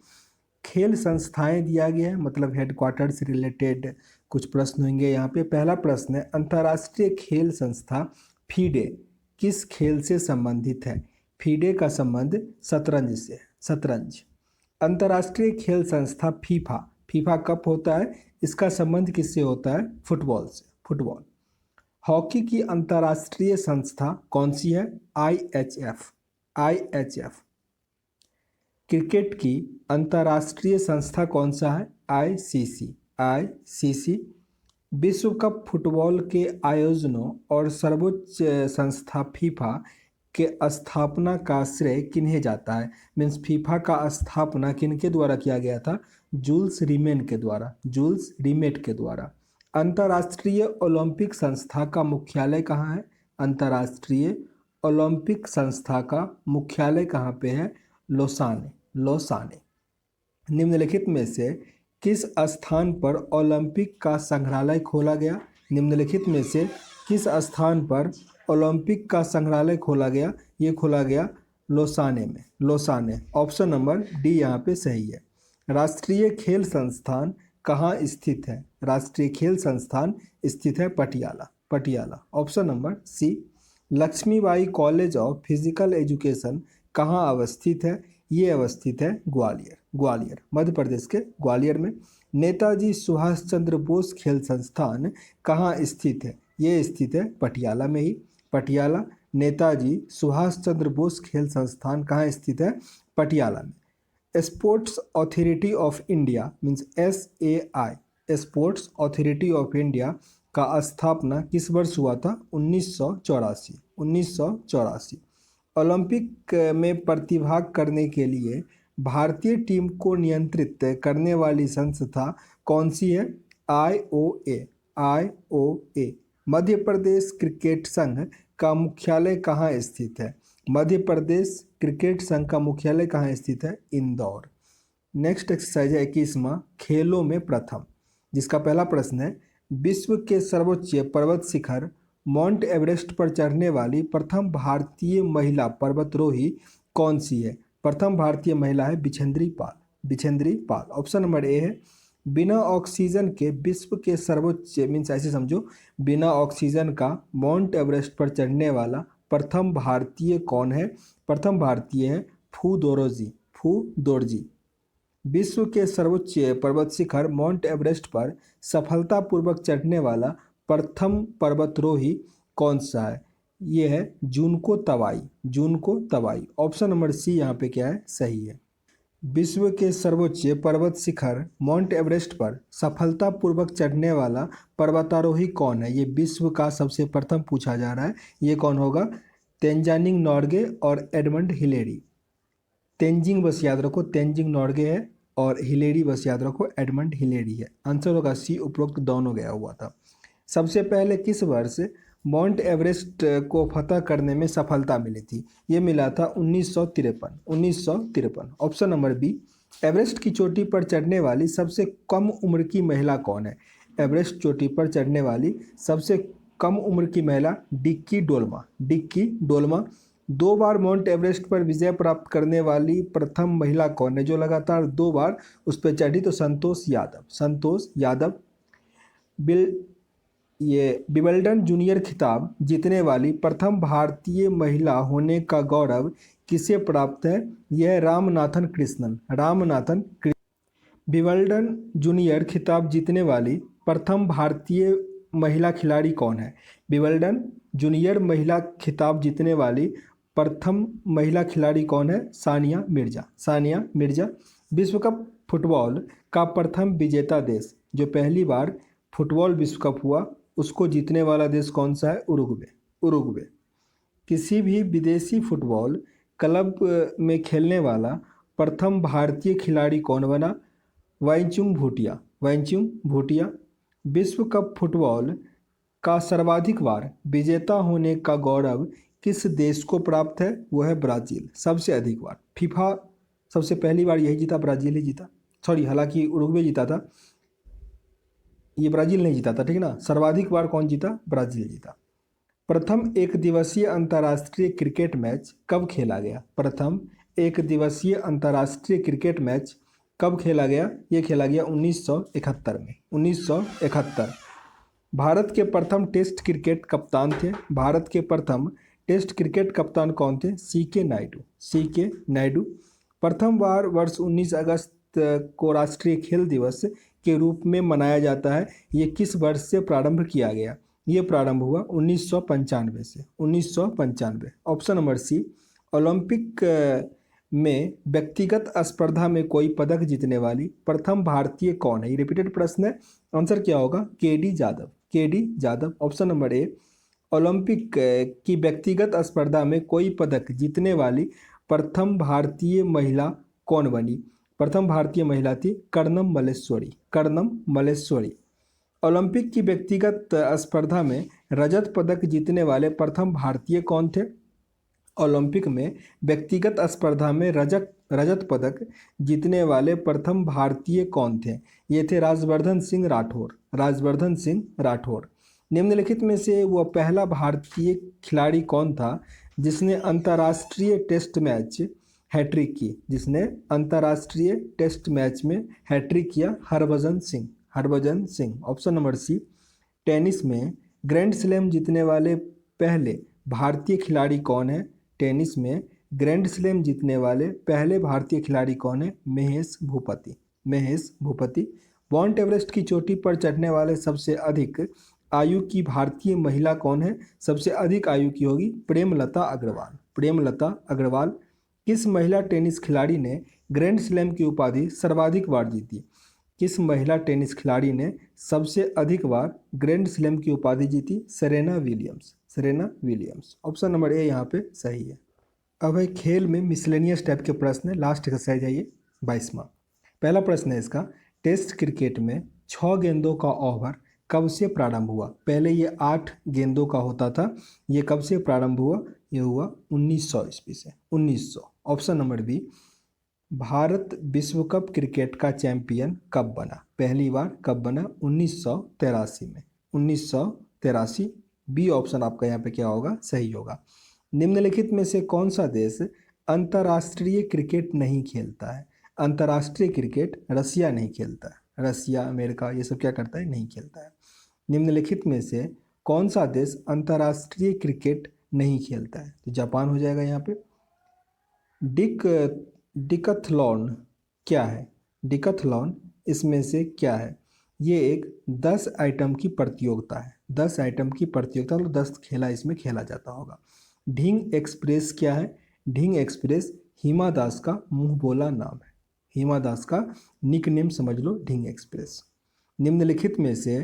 खेल संस्थाएं दिया गया है, मतलब हेडक्वार्टर से रिलेटेड कुछ प्रश्न होंगे यहाँ पे। पहला प्रश्न है, अंतर्राष्ट्रीय खेल संस्था फीडे किस खेल से संबंधित है? फीडे का संबंध शतरंज से। शतरंज। अंतर्राष्ट्रीय खेल संस्था फीफा फीफा कप होता है, इसका संबंध किससे होता है? फुटबॉल से, फुटबॉल। हॉकी की अंतर्राष्ट्रीय संस्था कौन सी है? IHF, IHF। क्रिकेट की अंतर्राष्ट्रीय संस्था कौन सा है? ICC, ICC। विश्व कप फुटबॉल के आयोजनों और सर्वोच्च संस्था फीफा के स्थापना का श्रेय किन्हें जाता है? मीन्स फीफा का स्थापना किनके द्वारा किया गया था? जूल्स रीमेट के द्वारा, जूल्स रीमेट के द्वारा। अंतर्राष्ट्रीय ओलंपिक संस्था का मुख्यालय कहाँ है? अंतर्राष्ट्रीय ओलंपिक संस्था का मुख्यालय कहाँ पे है? लोसाने, लोसाने। निम्नलिखित में से किस स्थान पर ओलंपिक का संग्रहालय खोला गया? निम्नलिखित में से किस स्थान पर ओलंपिक का संग्रहालय खोला गया? ये खोला गया लोसाने में, लोसाने। ऑप्शन नंबर डी यहाँ पे सही है। राष्ट्रीय खेल संस्थान कहाँ स्थित है? राष्ट्रीय खेल संस्थान स्थित है Patiala, Patiala. Option number C. Lakshmibai college of physical education कहाँ अवस्थित है? ये अवस्थित है ग्वालियर, ग्वालियर, मध्य प्रदेश के ग्वालियर में। नेताजी सुभाष चंद्र बोस खेल संस्थान कहाँ स्थित है? ये स्थित है पटियाला में ही, पटियाला। नेताजी सुभाष चंद्र बोस खेल संस्थान कहाँ स्थित है? पटियाला में। Sports authority of India means SAI, sports authority of India का स्थापना किस वर्ष हुआ था? 1984, 1984। ओलंपिक में प्रतिभाग करने के लिए भारतीय टीम को नियंत्रित करने वाली संस्था कौन सी है? IOA, IOA। Madhya Pradesh cricket संघ का मुख्यालय कहाँ स्थित है? मध्य प्रदेश क्रिकेट संघ का मुख्यालय कहाँ स्थित है? इंदौर। नेक्स्ट एक्सरसाइज है 21वां, खेलों में प्रथम, जिसका पहला प्रश्न है विश्व के सर्वोच्च पर्वत शिखर माउंट एवरेस्ट पर चढ़ने वाली प्रथम भारतीय महिला पर्वतारोही कौन सी है? प्रथम भारतीय महिला है बिछेंद्री पाल, बिछेंद्री पाल। ऑप्शन नंबर ए है बिना ऑक्सीजन के विश्व के सर्वोच्च, मीन्स ऐसे समझो बिना ऑक्सीजन का माउंट एवरेस्ट पर चढ़ने वाला प्रथम भारतीय कौन है? प्रथम भारतीय है फू दोरोजी, फू दोरजी। विश्व के सर्वोच्च पर्वत शिखर माउंट एवरेस्ट पर सफलतापूर्वक चढ़ने वाला प्रथम पर्वतारोही कौन सा है? ये है जुनको तवाई, जुनको तवाई। ऑप्शन नंबर सी यहाँ पे क्या है? सही है। विश्व के सर्वोच्च पर्वत शिखर माउंट एवरेस्ट पर सफलतापूर्वक चढ़ने वाला पर्वतारोही कौन है? ये विश्व का सबसे प्रथम पूछा जा रहा है। ये कौन होगा? तेंजानिंग नॉर्गे और एडमंड हिलेरी। तेंजिंग बस याद रखो, तेंजिंग नॉर्गे है, और हिलेरी बस याद रखो एडमंड हिलेरी है। आंसर होगा सी, उपरोक्त दोनों गया हुआ था। सबसे पहले किस वर्ष माउंट एवरेस्ट को फतह करने में सफलता मिली थी? ये मिला था 1953, 1953। Option number B. एवरेस्ट की चोटी पर चढ़ने वाली सबसे कम उम्र की महिला कौन है? एवरेस्ट चोटी पर चढ़ने वाली सबसे कम उम्र की महिला डिक्की डोल्मा, डिक्की डोल्मा। 2 बार माउंट एवरेस्ट पर विजय प्राप्त करने वाली प्रथम महिला कौन है जो लगातार 2 बार उस पर चढ़ी? तो संतोष यादव, संतोष यादव। विंबलडन जूनियर खिताब जीतने वाली प्रथम भारतीय महिला होने का गौरव किसे प्राप्त है? यह रामनाथन कृष्णन, रामनाथन कृष्णन। विंबलडन जूनियर खिताब जीतने वाली प्रथम भारतीय महिला खिलाड़ी कौन है? विंबलडन जूनियर महिला खिताब जीतने वाली प्रथम महिला खिलाड़ी कौन है? सानिया मिर्जा, सानिया मिर्जा। विश्व कप फुटबॉल का प्रथम विजेता देश, जो पहली बार फुटबॉल विश्व कप हुआ, उसको जीतने वाला देश कौन सा है? Uruguay, Uruguay. किसी भी विदेशी फुटबॉल क्लब में खेलने वाला प्रथम भारतीय खिलाड़ी कौन बना? वाईचुंग भूटिया, वाईचुंग भूटिया। विश्व कप फुटबॉल का सर्वाधिक बार विजेता होने का गौरव किस देश को प्राप्त है? वो है ब्राज़ील, सबसे अधिक बार। फीफा सबसे पहली बार यही जीता, ब्राज़ील ही जीता। सॉरी, हालांकि उरुग्वे जीता था, ये ब्राज़ील नहीं जीता था, ठीक है ना। सर्वाधिक बार कौन जीता? ब्राज़ील जीता। प्रथम एक दिवसीय अंतर्राष्ट्रीय क्रिकेट मैच कब खेला गया? प्रथम एक दिवसीय अंतर्राष्ट्रीय क्रिकेट मैच कब खेला गया? ये खेला गया 1971 में, 1971। भारत के प्रथम टेस्ट क्रिकेट कप्तान थे, भारत के प्रथम टेस्ट क्रिकेट कप्तान कौन थे? CK Naidu, CK Naidu. प्रथम बार वर्ष 19 अगस्त को राष्ट्रीय खेल दिवस के रूप में मनाया जाता है, ये किस वर्ष से प्रारंभ किया गया? ये प्रारंभ हुआ 1995 से, 1995। ऑप्शन नंबर सी। ओलंपिक में व्यक्तिगत स्पर्धा में कोई पदक जीतने वाली प्रथम भारतीय कौन है? ये रिपीटेड प्रश्न है, आंसर क्या होगा? KD. Yadav, KD. Yadav. Option number ए। ओलंपिक की व्यक्तिगत स्पर्धा में कोई पदक जीतने वाली प्रथम भारतीय महिला कौन बनी? प्रथम भारतीय महिला थी कर्णम मल्लेश्वरी, कर्णम मल्लेश्वरी। ओलंपिक की व्यक्तिगत स्पर्धा में रजत पदक जीतने वाले प्रथम भारतीय कौन थे? ओलंपिक में व्यक्तिगत स्पर्धा में रजत पदक जीतने वाले प्रथम भारतीय कौन थे? ये थे राजवर्धन सिंह राठौर, राजवर्धन सिंह राठौर। निम्नलिखित में से वह पहला भारतीय खिलाड़ी कौन था जिसने अंतर्राष्ट्रीय टेस्ट मैच हैट्रिक की? जिसने अंतर्राष्ट्रीय टेस्ट मैच में हैट्रिक किया? Harbhajan Singh, Harbhajan Singh. Option number C. Tennis में ग्रैंड स्लैम जीतने वाले पहले भारतीय खिलाड़ी कौन है? टेनिस में ग्रैंड स्लैम जीतने वाले पहले भारतीय खिलाड़ी कौन है? महेश भूपति, महेश भूपति। माउंट एवरेस्ट की चोटी पर चढ़ने वाले सबसे अधिक आयु की भारतीय महिला कौन है? सबसे अधिक आयु की होगी प्रेमलता अग्रवाल, प्रेमलता अग्रवाल। किस महिला टेनिस खिलाड़ी ने ग्रैंड स्लैम की उपाधि सर्वाधिक बार जीती? किस महिला टेनिस खिलाड़ी ने सबसे अधिक बार ग्रैंड स्लैम की उपाधि जीती? Serena Williams, Serena Williams. Option number A यहाँ पे सही है। अब है खेल में मिसलेनियस टाइप के प्रश्न, लास्ट एक्सरसाइज है ये 22वां। पहला प्रश्न है इसका, टेस्ट क्रिकेट में 6 गेंदों का ओवर कब से प्रारंभ हुआ? पहले ये 8 गेंदों का होता था, ये कब से प्रारंभ हुआ? ये हुआ 1900 ईस्वी से, 1900। Option number B. भारत विश्व कप क्रिकेट का चैंपियन कब बना? पहली बार कब बना? 1983 में, 1983। बी ऑप्शन आपका यहाँ पे क्या होगा? सही होगा। निम्नलिखित में से कौन सा देश अंतर्राष्ट्रीय क्रिकेट नहीं खेलता है? अंतर्राष्ट्रीय क्रिकेट रसिया नहीं खेलता है, रसिया, अमेरिका ये सब क्या करता है? नहीं खेलता है। निम्नलिखित में से कौन सा देश अंतर्राष्ट्रीय क्रिकेट नहीं खेलता है? तो जापान हो जाएगा यहाँ पे। डिकथलॉन क्या है? डिकथलॉन इसमें से क्या है? ये एक 10 आइटम की प्रतियोगिता है, 10 आइटम की प्रतियोगिता, तो 10 खेला इसमें खेला जाता होगा। ढिंग एक्सप्रेस क्या है? ढिंग एक्सप्रेस हिमा दास का मुंह बोला नाम है, हिमा दास का निकनेम समझ लो ढिंग एक्सप्रेस। निम्नलिखित में से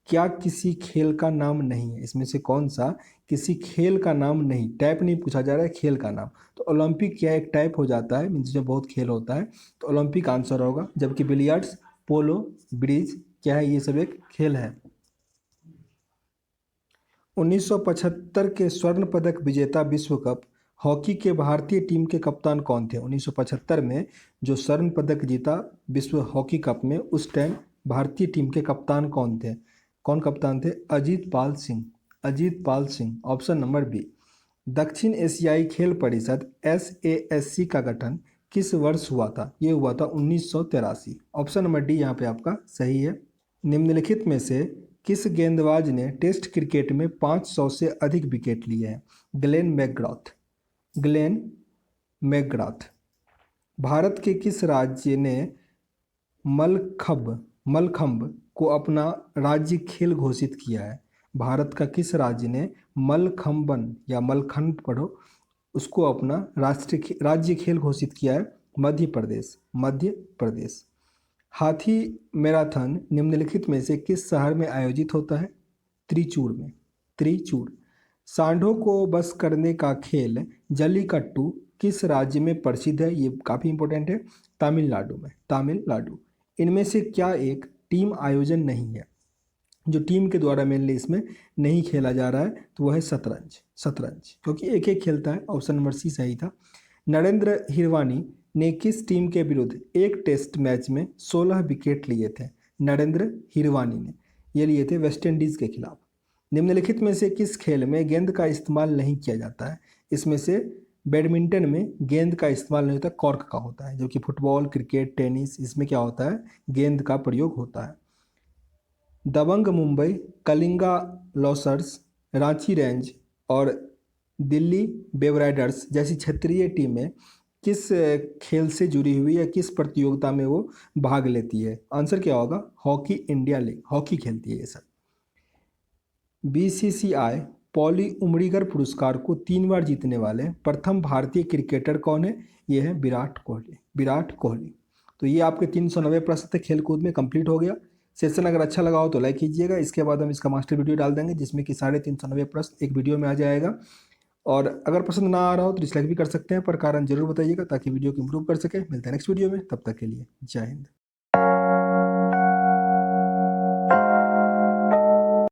क्या किसी खेल का नाम नहीं है? इसमें से कौन सा किसी खेल का नाम नहीं? टाइप नहीं पूछा जा रहा है, खेल का नाम। तो ओलंपिक क्या एक टाइप हो जाता है, मीन्स जो बहुत खेल होता है, तो ओलंपिक आंसर होगा। जबकि बिलियर्ड्स, पोलो, ब्रिज क्या है? ये सब एक खेल है। 1975 के स्वर्ण पदक विजेता विश्व कप हॉकी के भारतीय टीम के कप्तान कौन थे? 1975 में जो स्वर्ण पदक जीता विश्व हॉकी कप में, उस टाइम भारतीय टीम के कप्तान कौन थे? कौन कप्तान थे? Ajit Pal Singh, Ajit Pal Singh. Option number B. दक्षिण एशियाई खेल परिषद SASC का गठन किस वर्ष हुआ था? ये हुआ था 1983। ऑप्शन नंबर डी यहाँ पे आपका सही है। निम्नलिखित में से किस गेंदबाज ने टेस्ट क्रिकेट में 500 से अधिक विकेट लिए हैं? Glenn McGrath, Glenn McGrath. Bharat के किस राज्य ने मलखंब को अपना राज्य खेल घोषित किया है? भारत का किस राज्य ने मलखंबन या मलखंब पढ़ो उसको अपना राज्य खेल घोषित किया है? मध्य प्रदेश, मध्य प्रदेश। हाथी मैराथन निम्नलिखित में से किस शहर में आयोजित होता है? त्रिचूर में, त्रिचूर। सांडों को बस करने का खेल जल्लीकट्टू किस राज्य में प्रसिद्ध है? ये काफ़ी इंपॉर्टेंट है, तमिलनाडु में, तमिलनाडु। इनमें से क्या एक टीम आयोजन नहीं है? जो टीम के द्वारा मेनली इसमें नहीं खेला जा रहा है, तो वह है शतरंज, शतरंज, क्योंकि एक एक खेलता है। ऑप्शन नंबर सी सही था। नरेंद्र हिरवानी ने किस टीम के विरुद्ध एक टेस्ट मैच में 16 विकेट लिए थे? नरेंद्र हिरवानी ने ये लिए थे वेस्ट इंडीज़ के खिलाफ। निम्नलिखित में से किस खेल में गेंद का इस्तेमाल नहीं किया जाता है? इसमें से बैडमिंटन में गेंद का इस्तेमाल नहीं होता, कॉर्क का होता है, जबकि फुटबॉल, क्रिकेट, टेनिस इसमें क्या होता है? गेंद का प्रयोग होता है। दबंग मुंबई, कलिंगा लॉसर्स, रांची रेंज और दिल्ली बेवराइडर्स जैसी क्षेत्रीय टीमें किस खेल से जुड़ी हुई है, किस प्रतियोगिता में वो भाग लेती है? आंसर क्या होगा? हॉकी इंडिया लीग, हॉकी खेलती है ये सब। बीसीसीआई पॉली उमरीगर पुरस्कार को 3 बार जीतने वाले प्रथम भारतीय क्रिकेटर कौन है? ये है विराट कोहली, विराट कोहली। तो ये आपके 390 प्रश्न थे, खेलकूद में कंप्लीट हो गया। सेशन अगर अच्छा लगा हो तो लाइक कीजिएगा। इसके बाद हम इसका मास्टर वीडियो डाल देंगे जिसमें कि 390 प्रश्न एक वीडियो में आ जाएगा। और अगर पसंद ना आ रहा हो तो डिसलाइक भी कर सकते हैं, पर कारण जरूर बताइएगा ताकि वीडियो को इम्प्रूव कर सके। मिलते हैं नेक्स्ट वीडियो में, तब तक के लिए जय हिंद।